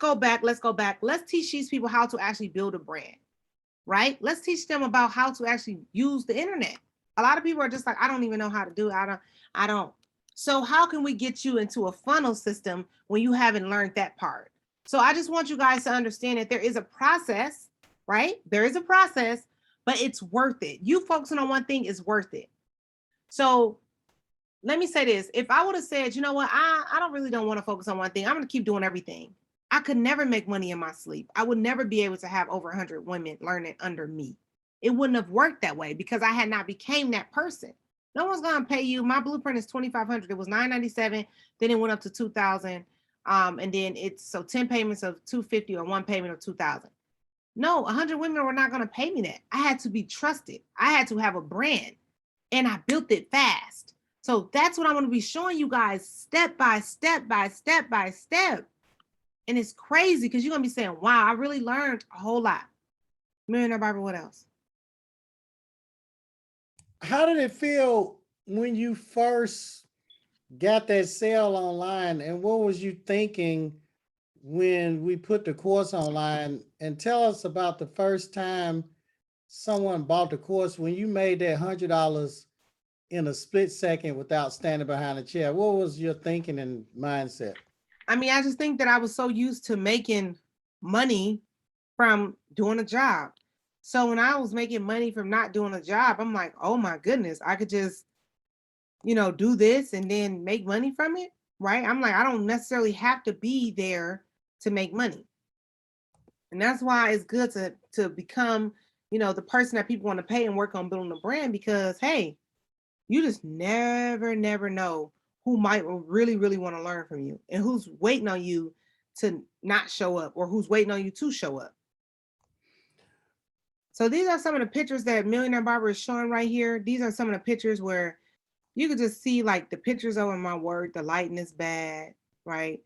teach these people how to actually build a brand, right? Let's teach them about how to actually use the internet. A lot of people are just like, I don't even know how to do it. I don't. So how can we get you into a funnel system when you haven't learned that part? So I just want you guys to understand that there is a process right? There is a process, but it's worth it. You focusing on one thing is worth it. So let me say this. If I would have said, you know what, I don't want to focus on one thing. I'm going to keep doing everything. I could never make money in my sleep. I would never be able to have over 100 women learning under me. It wouldn't have worked that way because I had not became that person. No one's going to pay you. My blueprint is 2,500. It was 997. Then it went up to 2,000. And then it's so 10 payments of 250 or one payment of 2,000. No, 100 women were not going to pay me that. I had to be trusted. I had to have a brand and I built it fast. So that's what I'm going to be showing you guys step by step by step by step. And it's crazy because you're going to be saying, wow, I really learned a whole lot. Millionaire Barbara, what else? How did it feel when you first got that sale online, and what was you thinking when we put the course online? And tell us about the first time someone bought the course when you made that $100 in a split second without standing behind a chair. What was your thinking and mindset? I mean, I just think that I was so used to making money from doing a job. So when I was making money from not doing a job, I'm like, oh my goodness, I could just, do this and then make money from it. Right. I'm like, I don't necessarily have to be there to make money. And that's why it's good to become, the person that people want to pay and work on building a brand because hey, you just never know who might really, really want to learn from you and who's waiting on you to not show up or who's waiting on you to show up. So these are some of the pictures that Millionaire Barber is showing right here. These are some of the pictures where you could just see like the pictures over my work. The lighting is bad, right?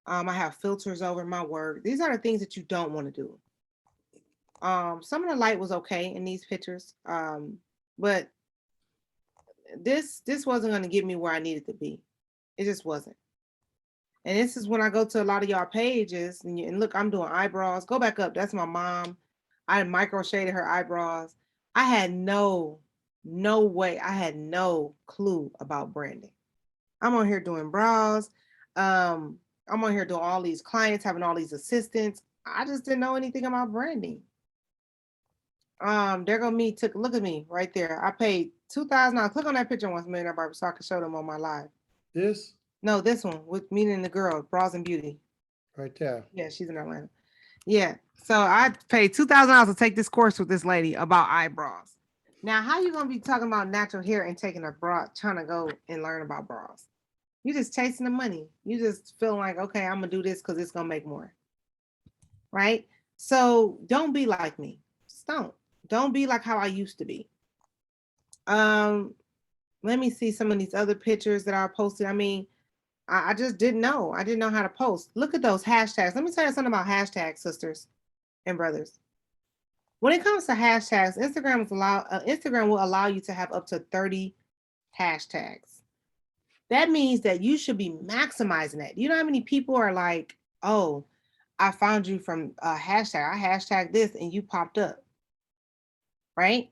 I have filters over my work. These are the things that you don't want to do. Some of the light was okay in these pictures, but this wasn't going to get me where I needed to be. It just wasn't. And this is when I go to a lot of y'all pages and look, I'm doing eyebrows. Go back up. That's my mom. I micro shaded her eyebrows. I had no way. I had no clue about branding. I'm on here doing brows. I'm on here doing all these clients, having all these assistants. I just didn't know anything about branding. There go me. Look at me right there. I paid $2,000. Click on that picture once, Millionaire Barber, so I can show them on my live. This No, this one with me and the girl, Bras and Beauty. right there. Yeah, she's in Atlanta. Yeah. So I paid $2,000 to take this course with this lady about eyebrows. Now, how you gonna be talking about natural hair and taking a bra, trying to go and learn about bras? You just chasing the money. You just feeling like, okay, I'm gonna do this because it's gonna make more. Right? So don't be like me. Just don't. Don't be like how I used to be. Let me see some of these other pictures that I posted. I mean, I just didn't know. I didn't know how to post. Look at those hashtags. Let me tell you something about hashtags, sisters and brothers. When it comes to hashtags, Instagram will allow you to have up to 30 hashtags. That means that you should be maximizing that. You know how many people are like, oh, I found you from a hashtag. I hashtag this and you popped up, right?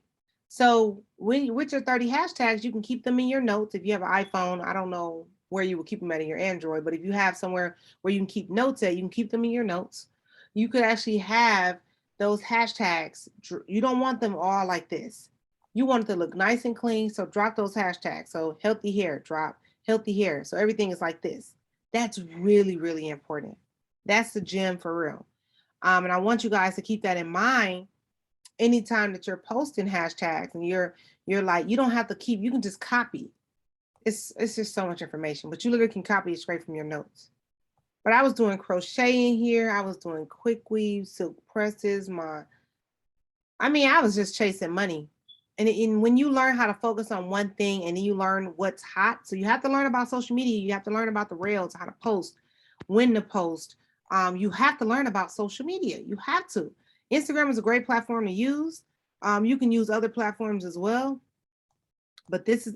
So with your 30 hashtags, you can keep them in your notes. If you have an iPhone, I don't know where you would keep them at in your Android, but if you have somewhere where you can keep notes at, you can keep them in your notes. You could actually have those hashtags. You don't want them all like this. You want it to look nice and clean. So drop those hashtags. So healthy hair, drop healthy hair. So everything is like this. That's really, really important. That's the gem for real. And I want you guys to keep that in mind anytime that you're posting hashtags and you're like, you don't have to keep, you can just copy. It's just so much information, but you literally can copy it straight from your notes. But I was doing crocheting here. I was doing quick weave, silk presses, I was just chasing money. And when you learn how to focus on one thing and then you learn what's hot, so you have to learn about social media, you have to learn about the rails, how to post, when to post. You have to learn about social media. You have to. Instagram is a great platform to use. You can use other platforms as well. But this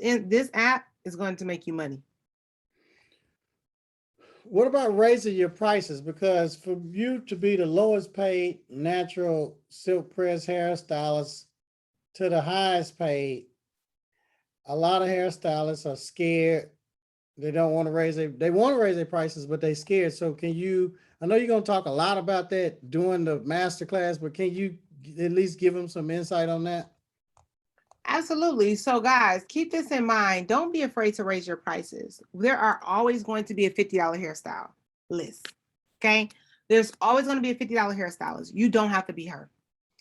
app is going to make you money. What about raising your prices? Because for you to be the lowest paid natural silk press hairstylist to the highest paid, a lot of hairstylists are scared. They don't want to they want to raise their prices, but they're scared. So can you, I know you're going to talk a lot about that during the masterclass, but can you at least give them some insight on that? Absolutely. So, guys, keep this in mind. Don't be afraid to raise your prices. There are always going to be a $50 hairstyle list. Okay. There's always going to be a $50 hairstylist. You don't have to be her.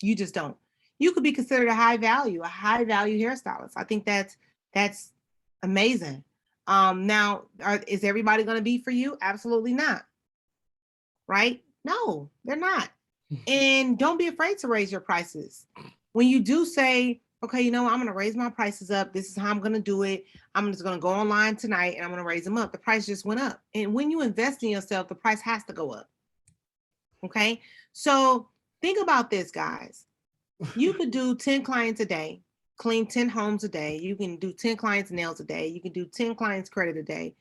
You just don't. You could be considered a high value hairstylist. I think that's amazing. Now, is everybody going to be for you? Absolutely not. Right? No, they're not. And don't be afraid to raise your prices. When you do say, okay, you know, I'm going to raise my prices up. This is how I'm going to do it. I'm just going to go online tonight and I'm going to raise them up. The price just went up. And when you invest in yourself, the price has to go up. Okay. So think about this, guys. You could do 10 clients a day, clean 10 homes a day. You can do 10 clients nails a day. You can do 10 clients credit a day.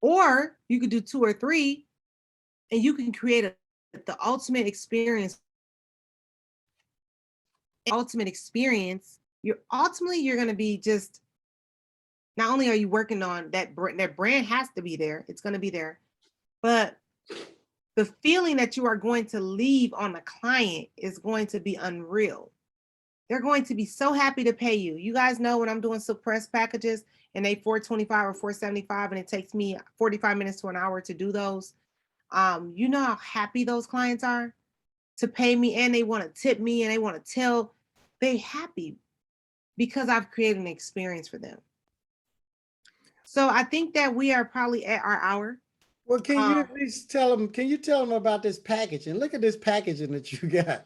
Or you could do 2 or 3 and you can create the ultimate experience. You're going to be just, not only are you working on that brand has to be there, it's going to be there, but the feeling that you are going to leave on the client is going to be unreal. They're going to be so happy to pay you. You guys know when I'm doing silk press packages and they $425 or $475 and it takes me 45 minutes to an hour to do those. You know how happy those clients are to pay me, and they want to tip me and they want to tell they're happy because I've created an experience for them. So I think that we are probably at our hour. Well, can you at least tell them, can you tell them about this packaging? Look at this packaging that you got.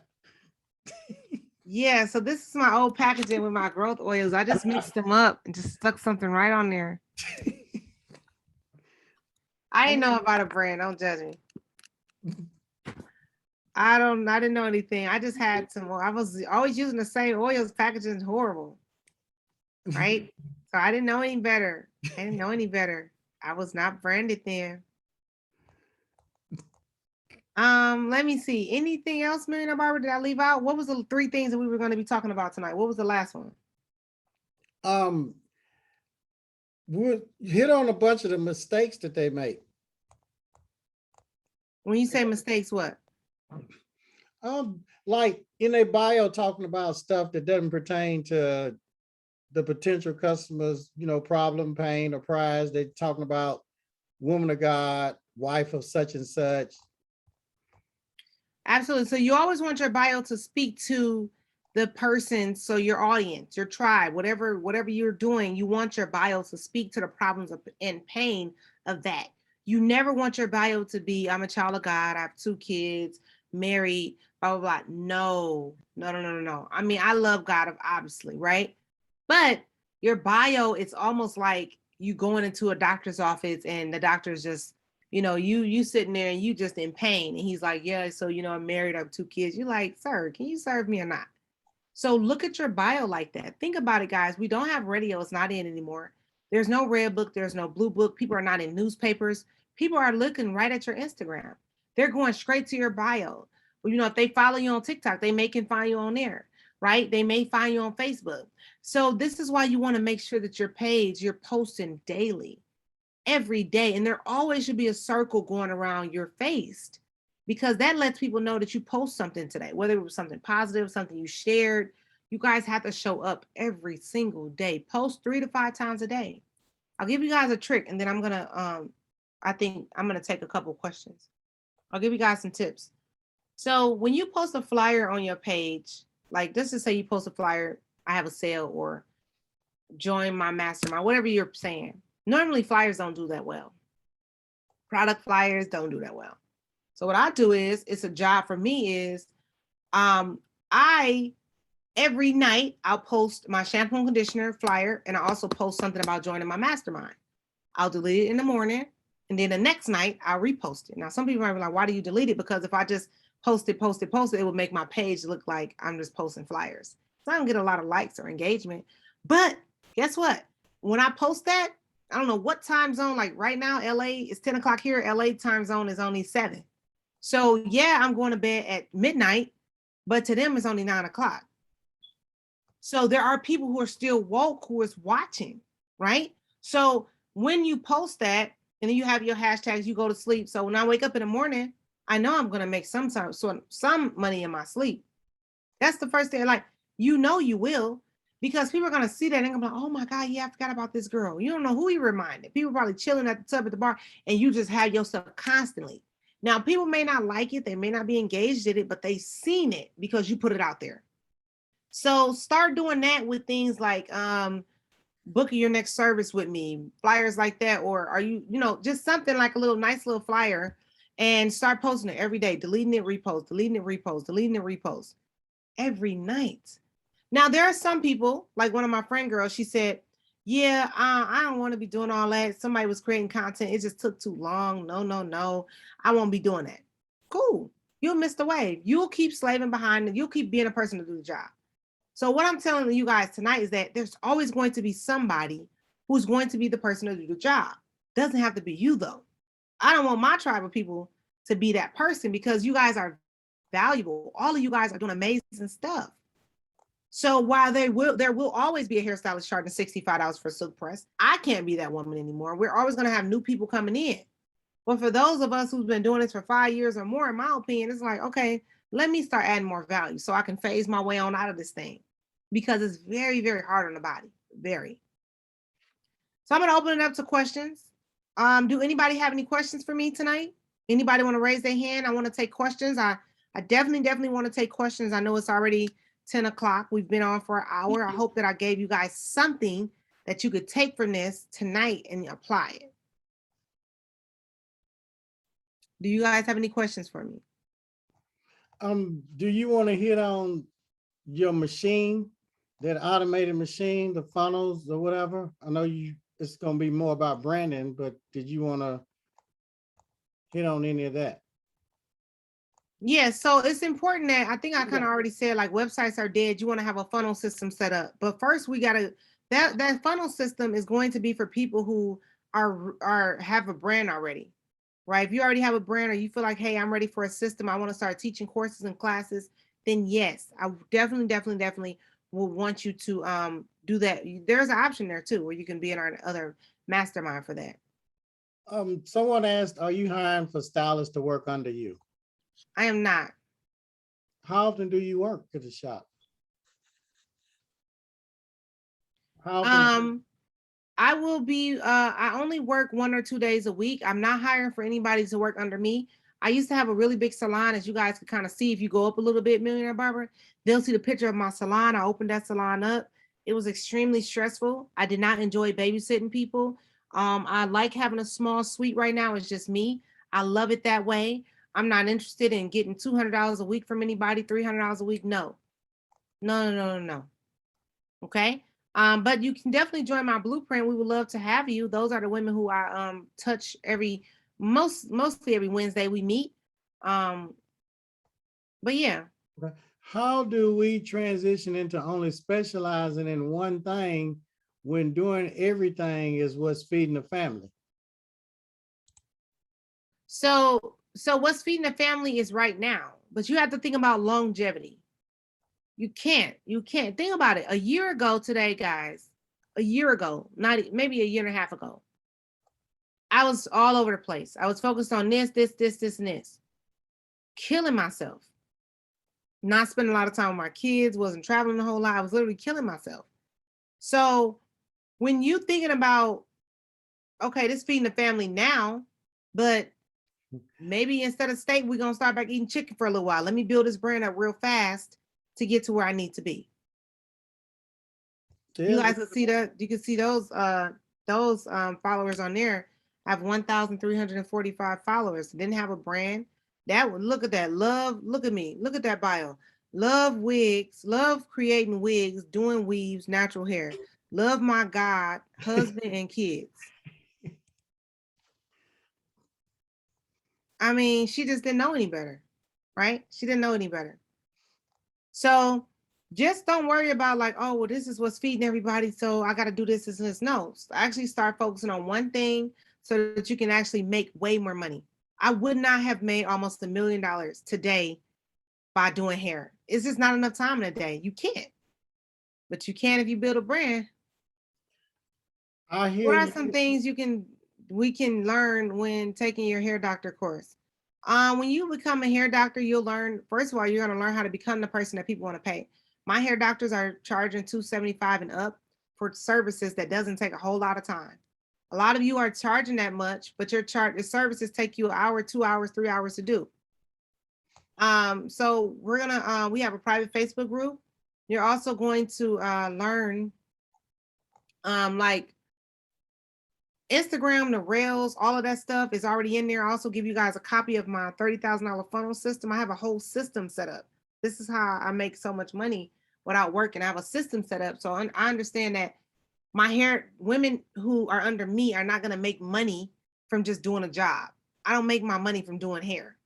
Yeah, so this is my old packaging with my growth oils. I just mixed them up and just stuck something right on there. I didn't know about a brand. Don't judge me. I didn't know anything. I just had some. I was always using the same oils. Packaging is horrible, right? So I didn't know any better. I didn't know any better. I was not branded then. Let me see. Anything else, Millionaire Barber? Did I leave out? What was the 3 things that we were going to be talking about tonight? What was the last one? We hit on a bunch of the mistakes that they make. When you say mistakes, what? Like in their bio, talking about stuff that doesn't pertain to the potential customers, you know, problem, pain, or prize. They're talking about woman of God, wife of such and such. Absolutely. So you always want your bio to speak to the person, so your audience, your tribe, whatever you're doing, you want your bio to speak to the problems and pain of that. You never want your bio to be, I'm a child of God, I have 2 kids, married, blah, blah, blah. No. I mean, I love God, obviously, right? But your bio, it's almost like you going into a doctor's office and the doctor's just, you know, you sitting there and you just in pain. And he's like, yeah, so, you know, I'm married, I have 2 kids. You're like, sir, can you serve me or not? So look at your bio like that. Think about it, guys. We don't have radio. It's not in anymore. There's no red book. There's no blue book. People are not in newspapers. People are looking right at your Instagram. They're going straight to your bio. Well, you know, if they follow you on TikTok, they may can find you on there, right? They may find you on Facebook. So this is why you want to make sure that your page, you're posting daily, every day. And there always should be a circle going around your face, because that lets people know that you post something today, whether it was something positive, something you shared. You guys have to show up every single day. Post 3 to 5 times a day. I'll give you guys a trick, and then I think I'm gonna take a couple questions. I'll give you guys some tips. So when you post a flyer on your page, like just to say you post a flyer, I have a sale or join my mastermind, whatever you're saying. Normally flyers don't do that well. Product flyers don't do that well. So what I do is, it's a job for me is, I every night I'll post my shampoo and conditioner flyer, and I also post something about joining my mastermind. I'll delete it in the morning, and then the next night I'll repost it. Now some people might be like, why do you delete it? Because if I just post it, it would make my page look like I'm just posting flyers. So I don't get a lot of likes or engagement. But guess what? When I post that, I don't know what time zone, like right now, LA is 10 o'clock here. LA time zone is only 7. So yeah, I'm going to bed at midnight, but to them it's only 9 o'clock. So there are people who are still woke, who is watching, right? So when you post that and then you have your hashtags, you go to sleep. So when I wake up in the morning, I know I'm going to make some money in my sleep. That's the first thing. Like, you know, you will, because people are gonna see that and gonna be like, oh my God, yeah, I forgot about this girl. You don't know who you reminded. People probably chilling at the tub at the bar, and you just have your stuff constantly. Now, people may not like it, they may not be engaged in it, but they've seen it because you put it out there. So start doing that with things like booking your next service with me, flyers like that, or are you, just something like a little nice little flyer, and start posting it every day, deleting it, repost, deleting it, repost, deleting it, repost every night. Now, there are some people, like one of my friend girls, she said, yeah, I don't want to be doing all that. Somebody was creating content. It just took too long. No, no, no. I won't be doing that. Cool. You'll miss the wave. You'll keep slaving behind it. You'll keep being a person to do the job. So what I'm telling you guys tonight is that there's always going to be somebody who's going to be the person to do the job. Doesn't have to be you though. I don't want my tribe of people to be that person, because you guys are valuable. All of you guys are doing amazing stuff. So while there will always be a hairstylist charging $65 for a silk press, I can't be that woman anymore. We're always going to have new people coming in. But for those of us who've been doing this for 5 years or more, in my opinion, it's like, okay, let me start adding more value so I can phase my way on out of this thing, because it's very, very hard on the body. Very. So I'm going to open it up to questions. Do anybody have any questions for me tonight? Anybody want to raise their hand? I want to take questions. I definitely want to take questions. I know it's already 10 o'clock. We've been on for an hour. I hope that I gave you guys something that you could take from this tonight and apply it. Do you guys have any questions for me? Do you want to hit on your machine, that automated machine, the funnels or whatever? I know it's going to be more about branding, but did you want to hit on any of that? Yeah, so it's important that, I think I kind of already said, like, websites are dead. You want to have a funnel system set up. But first we got to, that funnel system is going to be for people who are have a brand already. Right? If you already have a brand, or you feel like, hey, I'm ready for a system, I want to start teaching courses and classes, then yes, I definitely will want you to do that. There's an option there too, where you can be in our other mastermind for that. Someone asked, are you hiring for stylists to work under you? I am not. How often do you work at the shop? How often? I will be, I only work 1 or 2 days a week. I'm not hiring for anybody to work under me. I used to have a really big salon, as you guys can kind of see. If you go up a little bit, Millionaire Barber, they'll see the picture of my salon. I opened that salon up. It was extremely stressful. I did not enjoy babysitting people. I like having a small suite right now. It's just me. I love it that way. I'm not interested in getting $200 a week from anybody, $300 a week. No, no, no, no, no, no. Okay. But you can definitely join my blueprint. We would love to have you. Those are the women who I touch mostly every Wednesday we meet. But yeah. Okay. How do we transition into only specializing in one thing when doing everything is what's feeding the family? So what's feeding the family is right now, but you have to think about longevity. You can't think about it. A year ago today, guys, a year ago, not maybe a year and a half ago, I was all over the place. I was focused on this, and this, killing myself. Not spending a lot of time with my kids, wasn't traveling a whole lot. I was literally killing myself. So when you thinking about, okay, this feeding the family now, but maybe instead of steak, we're gonna start back eating chicken for a little while. Let me build this brand up real fast to get to where I need to be. You guys can see that. You can see those followers on there have 1,345 followers. Didn't have a brand. That would, look at that. Love, look at me. Look at that bio. Love wigs, love creating wigs, doing weaves, natural hair. Love my God, husband and kids. I mean, she just didn't know any better, right? She didn't know any better. So just don't worry about like, oh, well, this is what's feeding everybody, so I got to do this, this, and this. No, actually start focusing on one thing so that you can actually make way more money. I would not have made almost $1 million today by doing hair. It's just not enough time in a day. You can't, but you can if you build a brand. I hear What are you. some things we can learn when taking your hair doctor course? When you become a hair doctor, you'll learn, first of all, you're going to learn how to become the person that people want to pay. My hair doctors are charging $275 and up for services that doesn't take a whole lot of time. A lot of you are charging that much, but the services take you an hour, 2 hours, 3 hours to do. So we have a private Facebook group. You're also going to learn like Instagram, the Rails, all of that stuff is already in there. I also give you guys a copy of my $30,000 funnel system. I have a whole system set up. This is how I make so much money without working. I have a system set up. So I understand that women who are under me are not going to make money from just doing a job. I don't make my money from doing hair.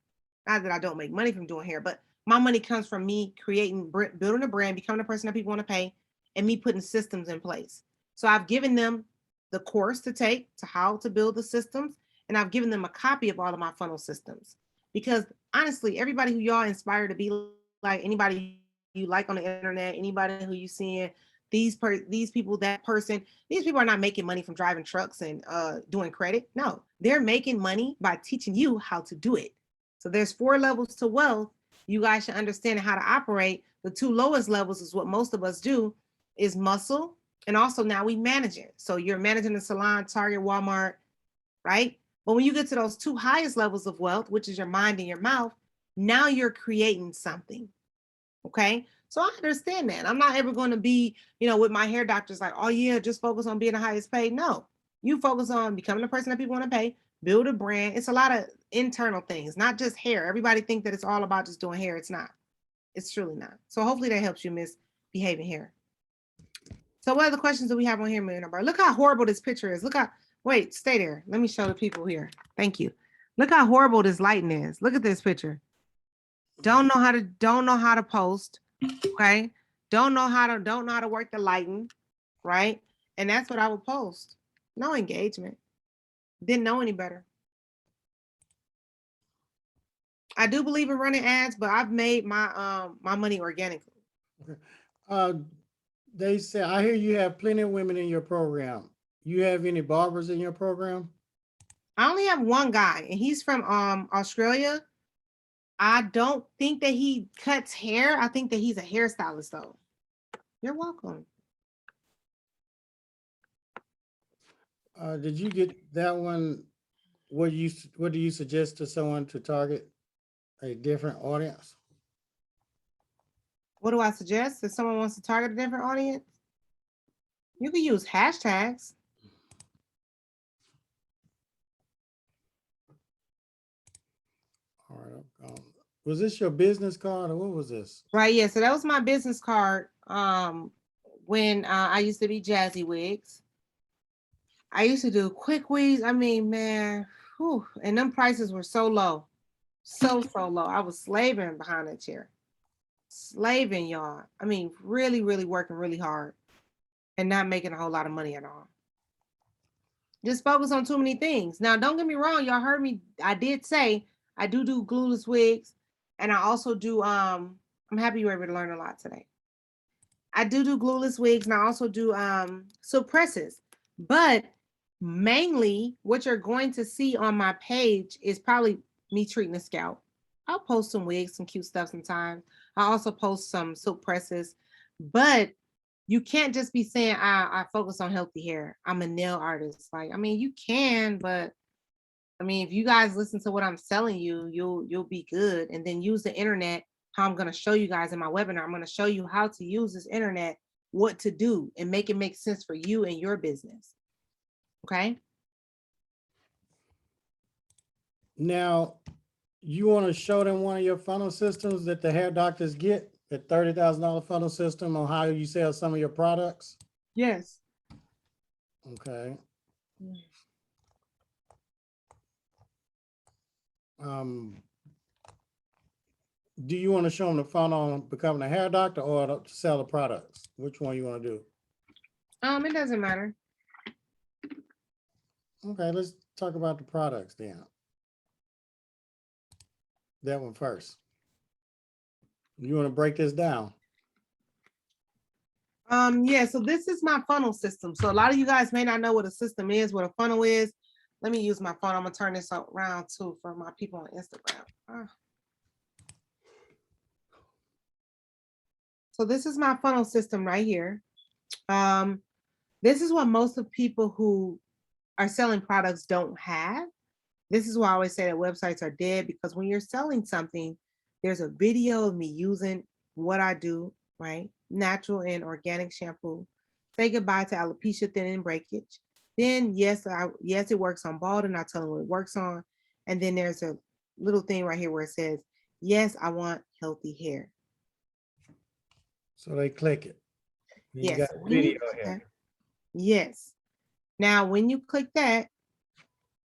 Not that I don't make money from doing hair, but my money comes from me building a brand, becoming the person that people want to pay, and me putting systems in place. So I've given them the course to take to how to build the systems, and I've given them a copy of all of my funnel systems. Because honestly, everybody who y'all inspire to be like, anybody you like on the internet, anybody who you seeing, these people, that person, these people are not making money from driving trucks and doing credit. No, they're making money by teaching you how to do it. So there's 4 levels to wealth. You guys should understand how to operate. The 2 lowest levels is what most of us do, is muscle, and also now we manage it. So you're managing the salon, Target, Walmart, right? But when you get to those 2 highest levels of wealth, which is your mind and your mouth, now you're creating something. Okay. So I understand that. I'm not ever going to be, with my hair doctors like, oh yeah, just focus on being the highest paid. No, you focus on becoming the person that people want to pay, build a brand. It's a lot of internal things, not just hair. Everybody think that it's all about just doing hair. It's not. It's truly not. So hopefully that helps you, Miss Behaving Hair. So what other questions do we have on here, Millionaire Bar? Look how horrible this picture is. Wait, stay there. Let me show the people here. Thank you. Look how horrible this lighting is. Look at this picture. Don't know how to post. Okay. Don't know how to work the lighting. Right. And that's what I would post. No engagement. Didn't know any better. I do believe in running ads, but I've made my money organically. They say, I hear you have plenty of women in your program. You have any barbers in your program? I only have one guy, and he's from Australia. I don't think that he cuts hair. I think that he's a hairstylist, though. You're welcome. Did you get that one? What do you suggest to someone to target a different audience? What do I suggest if someone wants to target a different audience? You can use hashtags. All right. Was this your business card or what was this? Right. Yeah. So that was my business card. When I used to be Jazzy Wigs. I used to do quick wigs. I mean, man, whew, and them prices were so low. So low. I was slaving behind that chair. Slaving, y'all. I mean, really, really working really hard and not making a whole lot of money at all. Just focus on too many things. Now, don't get me wrong. Y'all heard me. I did say I do glueless wigs. And I also do, I'm happy you were able to learn a lot today. I do glueless wigs, and I also do silk presses. But mainly what you're going to see on my page is probably me treating the scalp. I'll post some wigs, some cute stuff sometimes. I also post some silk presses, but you can't just be saying I focus on healthy hair. I'm a nail artist. Like, I mean, you can, but I mean, if you guys listen to what I'm selling you, you'll be good. And then use the internet, how I'm going to show you guys in my webinar. I'm going to show you how to use this internet, what to do, and make it make sense for you and your business. Okay. Now, you want to show them one of your funnel systems that the hair doctors get, the $30,000 funnel system on how you sell some of your products? Yes. Okay. Do you want to show them the funnel on becoming a hair doctor or to sell the products? Which one you want to do? It doesn't matter. Okay, let's talk about the products then. That one first. You want to break this down? Yeah, so this is my funnel system. So a lot of you guys may not know what a system is, what a funnel is. Let me use my phone. I'm gonna turn this around too for my people on Instagram. So this is my funnel system right here. This is what most of people who are selling products don't have. This is why I always say that websites are dead, because when you're selling something, there's a video of me using what I do, right? Natural and organic shampoo. Say goodbye to alopecia, thinning, and breakage. Then yes, it works on bald, and I tell them what it works on. And then there's a little thing right here where it says, yes, I want healthy hair. So they click it. You Yes. got video here. Yes. Now, when you click that,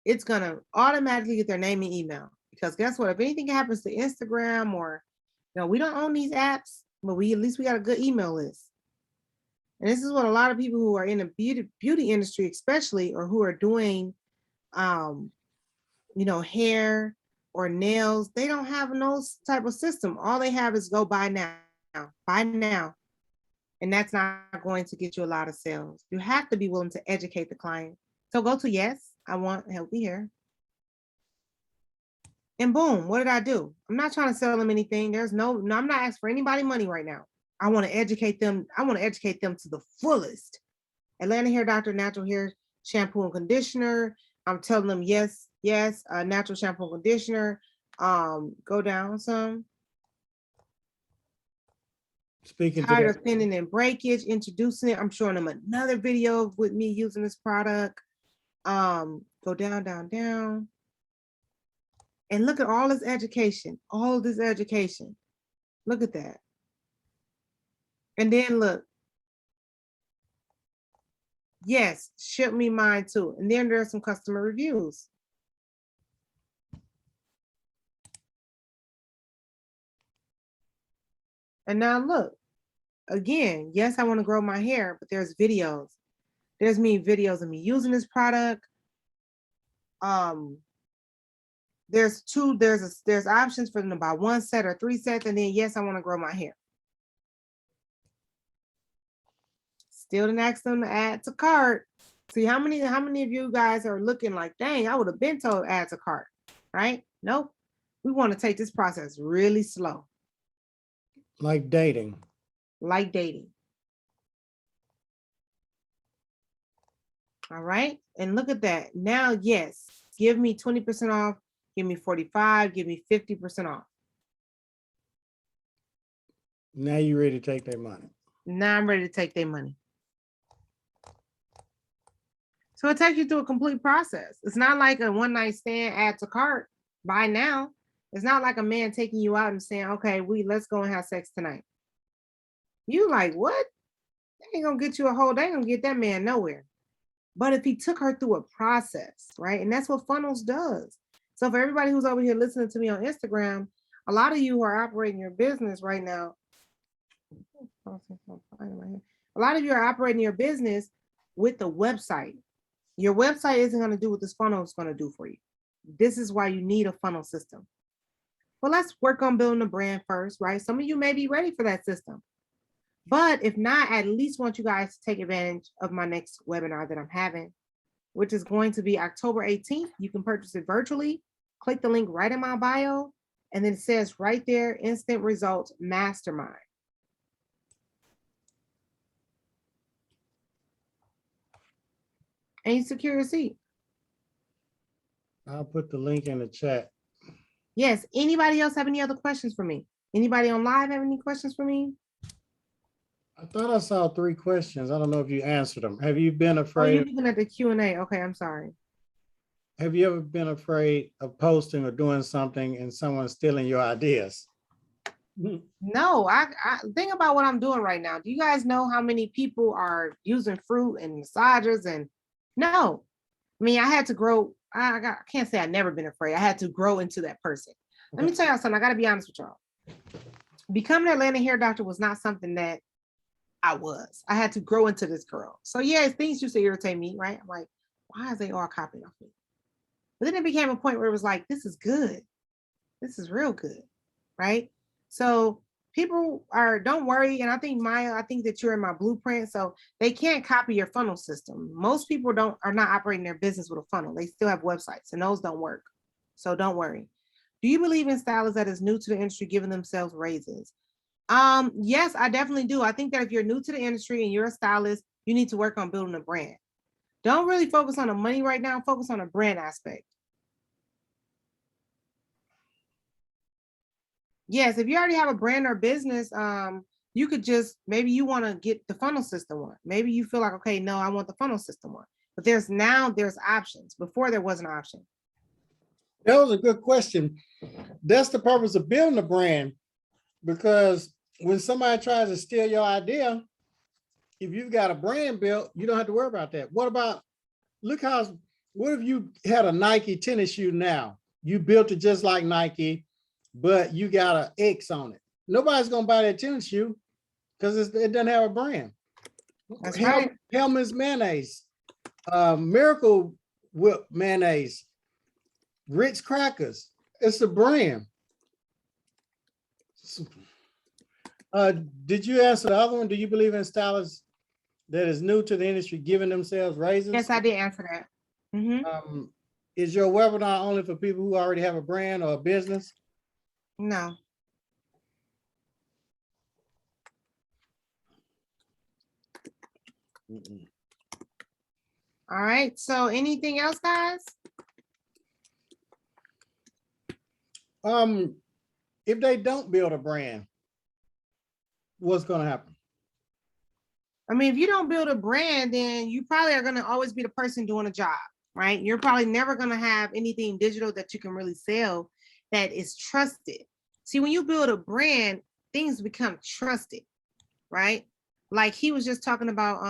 it's gonna automatically get their name and email, because guess what? If anything happens to Instagram, or we don't own these apps, but at least we got a good email list. And this is what a lot of people who are in the beauty industry, especially, or who are doing, hair or nails, they don't have no type of system. All they have is go buy now, and that's not going to get you a lot of sales. You have to be willing to educate the client. So go to yes, I want healthy hair. And boom, what did I do? I'm not trying to sell them anything. No, I'm not asking for anybody money right now. I want to educate them. I want to educate them to the fullest. Atlanta Hair Doctor, natural hair shampoo and conditioner. I'm telling them yes, natural shampoo and conditioner. Go down some. Speaking to Tired that, of thinning and breakage, introducing it. I'm showing them another video with me using this product. Go down, down, down. And look at all this education, Look at that. And then look, yes, ship me mine too. And then there's some customer reviews. And now look, again, yes, I want to grow my hair, but there's videos. There's videos of me using this product. There's options for them to buy 1 set or 3 sets, and then yes, I want to grow my hair. Still didn't ask them to add to cart. See, how many of you guys are looking like, dang, I would have been told add to cart, right? Nope. We want to take this process really slow. like dating. Like dating. All right. And look at that. Now, yes, give me 20% off. Give me 45, give me 50% off. Now you're ready to take their money. Now I'm ready to take their money. So it takes you through a complete process. It's not like a one night stand, add to cart, buy now. It's not like a man taking you out and saying, okay, let's go and have sex tonight. You like, what? They ain't gonna get you they ain't gonna get that man nowhere. But if he took her through a process, right? And that's what funnels does. So for everybody who's over here listening to me on Instagram, a lot of you who are operating your business right now, a lot of you are operating your business with the website. Your website isn't going to do what this funnel is going to do for you. This is why you need a funnel system. Well, let's work on building a brand first, right? Some of you may be ready for that system. But if not, I at least want you guys to take advantage of my next webinar that I'm having, which is going to be October 18th. You can purchase it virtually. Click the link right in my bio, and then it says right there, Instant Results Mastermind. And you secure your seat. I'll put the link in the chat. Yes. Anybody else have any other questions for me? Anybody on live have any questions for me? I thought I saw 3 questions. I don't know if you answered them. Have you been Oh, afraid? you're looking at the Q&A. Okay, I'm sorry. Have you ever been afraid of posting or doing something and someone stealing your ideas? No, I think about what I'm doing right now. Do you guys know how many people are using fruit and massagers? And no, I mean, I had to grow. I can't say I've never been afraid. I had to grow into that person. Let me tell y'all something. I got to be honest with y'all. Becoming an Atlanta hair doctor was not something that I was. I had to grow into this girl. So yeah, things used to irritate me, right? I'm like, why is they all copying off me? But then it became a point where it was like, this is good. This is real good, right? So people don't worry. And I think Maya, I think that you're in my blueprint. So they can't copy your funnel system. Most people are not operating their business with a funnel. They still have websites and those don't work. So don't worry. Do you believe in stylists that is new to the industry giving themselves raises? Yes, I definitely do. I think that if you're new to the industry and you're a stylist, you need to work on building a brand. Don't really focus on the money right now, focus on the brand aspect. Yes, if you already have a brand or business, you could just, maybe you want to get the funnel system one. Maybe you feel like, okay, no, I want the funnel system one. But there's options. Before there was an option. That was a good question. That's the purpose of building a brand, because when somebody tries to steal your idea, if you've got a brand built, you don't have to worry about that. What if you had a Nike tennis shoe now? You built it just like Nike, but you got an X on it. Nobody's gonna buy that tennis shoe because it doesn't have a brand. That's right. Hellman's mayonnaise, Miracle Whip mayonnaise, Ritz crackers. It's a brand. Did you answer the other one? Do you believe in stylists that is new to the industry giving themselves raises? Yes, I did answer that. Is your webinar only for people who already have a brand or a business? No. All right. So anything else, guys? If they don't build a brand, what's going to happen? I mean, if you don't build a brand, then you probably are going to always be the person doing a job, right? You're probably never going to have anything digital that you can really sell that is trusted. See, when you build a brand, things become trusted, right? Like he was just talking about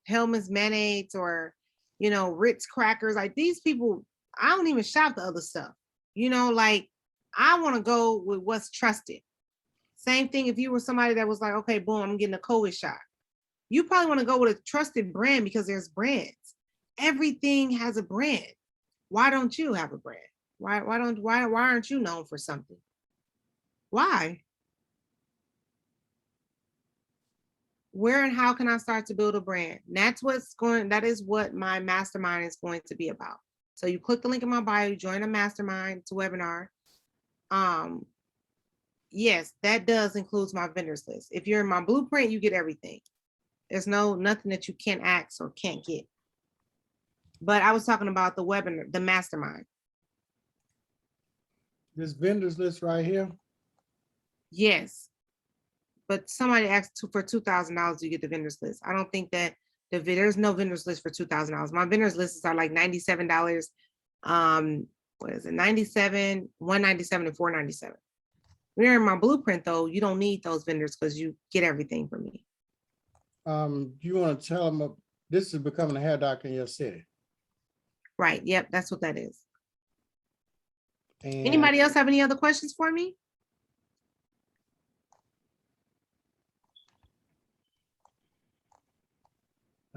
Hellman's mayonnaise or, Ritz crackers. Like these people, I don't even shop the other stuff. Like I want to go with what's trusted. Same thing if you were somebody that was like, okay, boom, I'm getting a COVID shot. You probably want to go with a trusted brand because there's brands. Everything has a brand. Why don't you have a brand? Why aren't you known for something? Why? Where and how can I start to build a brand? That is what my mastermind is going to be about. So you click the link in my bio, you join a mastermind, it's a webinar. Yes, that does includes my vendors list. If you're in my blueprint, you get everything. There's nothing that you can't ask or can't get. But I was talking about the webinar, the mastermind. This vendors list right here? Yes. But somebody asked for $2,000 to get the vendors list. I don't think that there's no vendors list for $2,000. My vendors lists are like $97. What is it? 97, 197, and 497. When you're in my blueprint, though, you don't need those vendors because you get everything from me. You want to tell them this is becoming a hair doctor in your city? Right. Yep. That's what that is. And anybody else have any other questions for me?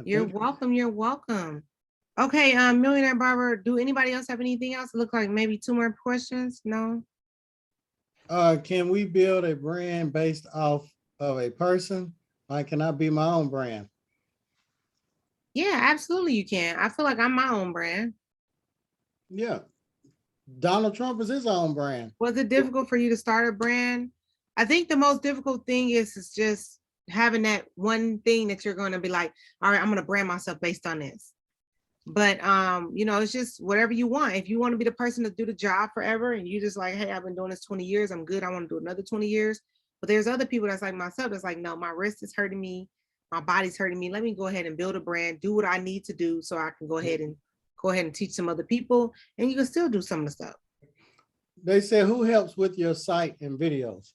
You're welcome. You're welcome. Okay. Millionaire Barber, do anybody else have anything else? It looks like maybe 2 more questions. No. Can we build a brand based off of a person? Like, can I be my own brand? Yeah, absolutely you can. I feel like I'm my own brand. Yeah. Donald Trump is his own brand. Was it difficult for you to start a brand? I think the most difficult thing is just having that one thing that you're going to be like, all right, I'm going to brand myself based on this. But, it's just whatever you want. If you want to be the person to do the job forever and you just like, hey, I've been doing this 20 years. I'm good. I want to do another 20 years. But there's other people that's like myself. That's like, no, my wrist is hurting me. My body's hurting me. Let me go ahead and build a brand, do what I need to do so I can go ahead and teach some other people. And you can still do some of the stuff. They say, who helps with your site and videos?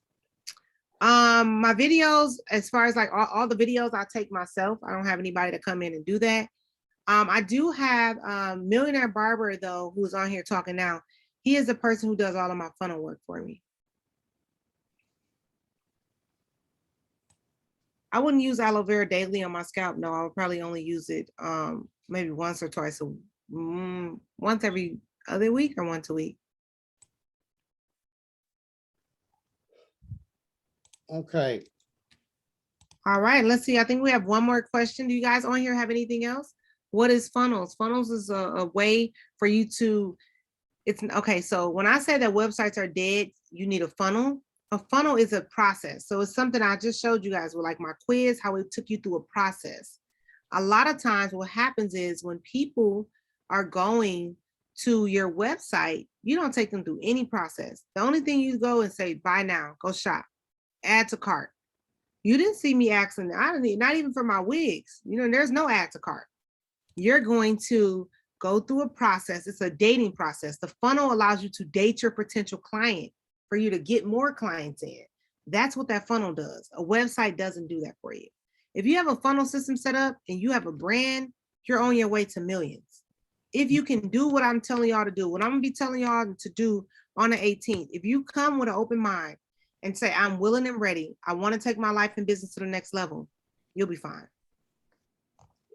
My videos, as far as like all the videos I take myself. I don't have anybody to come in and do that. I do have Millionaire Barber though, who's on here talking now. He is the person who does all of my funnel work for me. I wouldn't use aloe vera daily on my scalp. No, I would probably only use it maybe once or twice once every other week or once a week. Okay. All right, let's see. I think we have one more question. Do you guys on here have anything else? What is funnels? Funnels is a way for you to, it's okay. So when I say that websites are dead, you need a funnel. A funnel is a process. So it's something I just showed you guys with like my quiz, how it took you through a process. A lot of times what happens is when people are going to your website, you don't take them through any process. The only thing you go and say, buy now, go shop, add to cart. You didn't see me asking, I don't need, not even for my wigs. You know, there's no add to cart. You're going to go through a process. It's a dating process. The funnel allows you to date your potential client for you to get more clients in. That's what that funnel does. A website doesn't do that for you. If you have a funnel system set up and you have a brand, you're on your way to millions. If you can do what I'm telling y'all to do, what I'm gonna be telling y'all to do on the 18th, if you come with an open mind and say, I'm willing and ready, I want to take my life and business to the next level, you'll be fine.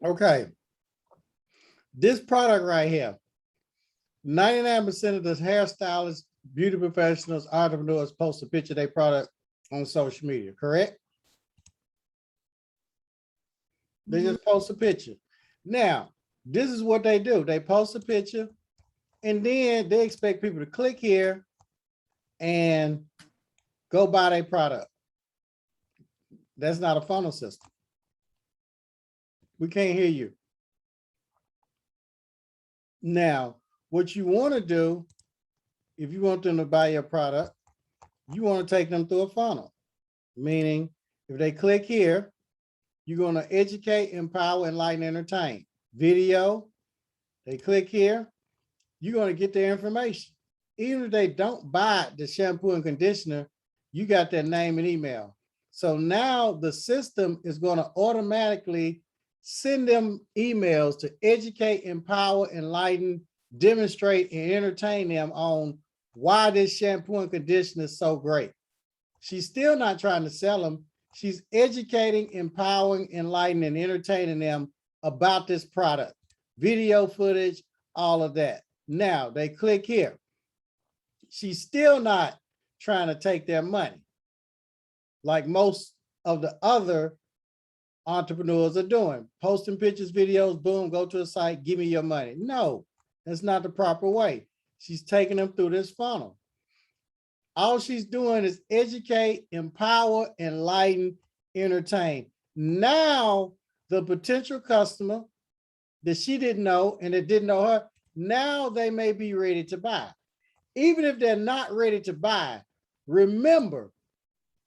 Okay. This product right here, 99% of the hairstylists, beauty professionals, entrepreneurs post a picture of their product on social media, correct? They just post a picture. Now, this is what they do. They post a picture and then they expect people to click here and go buy their product. That's not a funnel system. We can't hear you. Now, what you want to do, if you want them to buy your product, you want to take them through a funnel. Meaning, if they click here, you're going to educate, empower, enlighten, entertain. Video, they click here, you're going to get their information. Even if they don't buy the shampoo and conditioner, you got their name and email. So now the system is going to automatically send them emails to educate, empower, enlighten, demonstrate, and entertain them on why this shampoo and conditioner is so great. She's still not trying to sell them. She's educating, empowering, enlightening, and entertaining them about this product, video footage, all of that. Now they click here. She's still not trying to take their money like most of the other entrepreneurs are doing. Posting pictures, videos, boom, go to a site, give me your money. No, that's not the proper way. She's taking them through this funnel. All she's doing is educate, empower, enlighten, entertain. Now, the potential customer that she didn't know and that didn't know her, now they may be ready to buy. Even if they're not ready to buy, remember,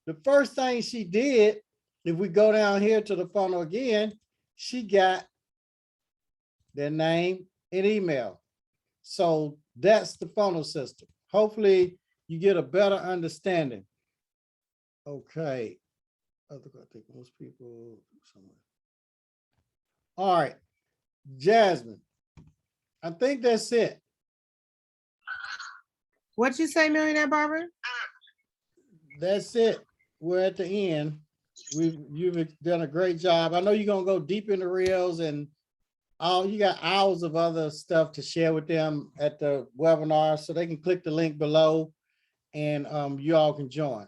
the first thing she did, if we go down here to the funnel again, she got their name and email. So that's the funnel system. Hopefully you get a better understanding. Okay. I think most people somewhere. All right, Jasmine, I think that's it. What'd you say, Millionaire Barber? That's it. We're at the end. You've done a great job. I know you're gonna go deep in the reels and you got hours of other stuff to share with them at the webinar, so they can click the link below and you all can join.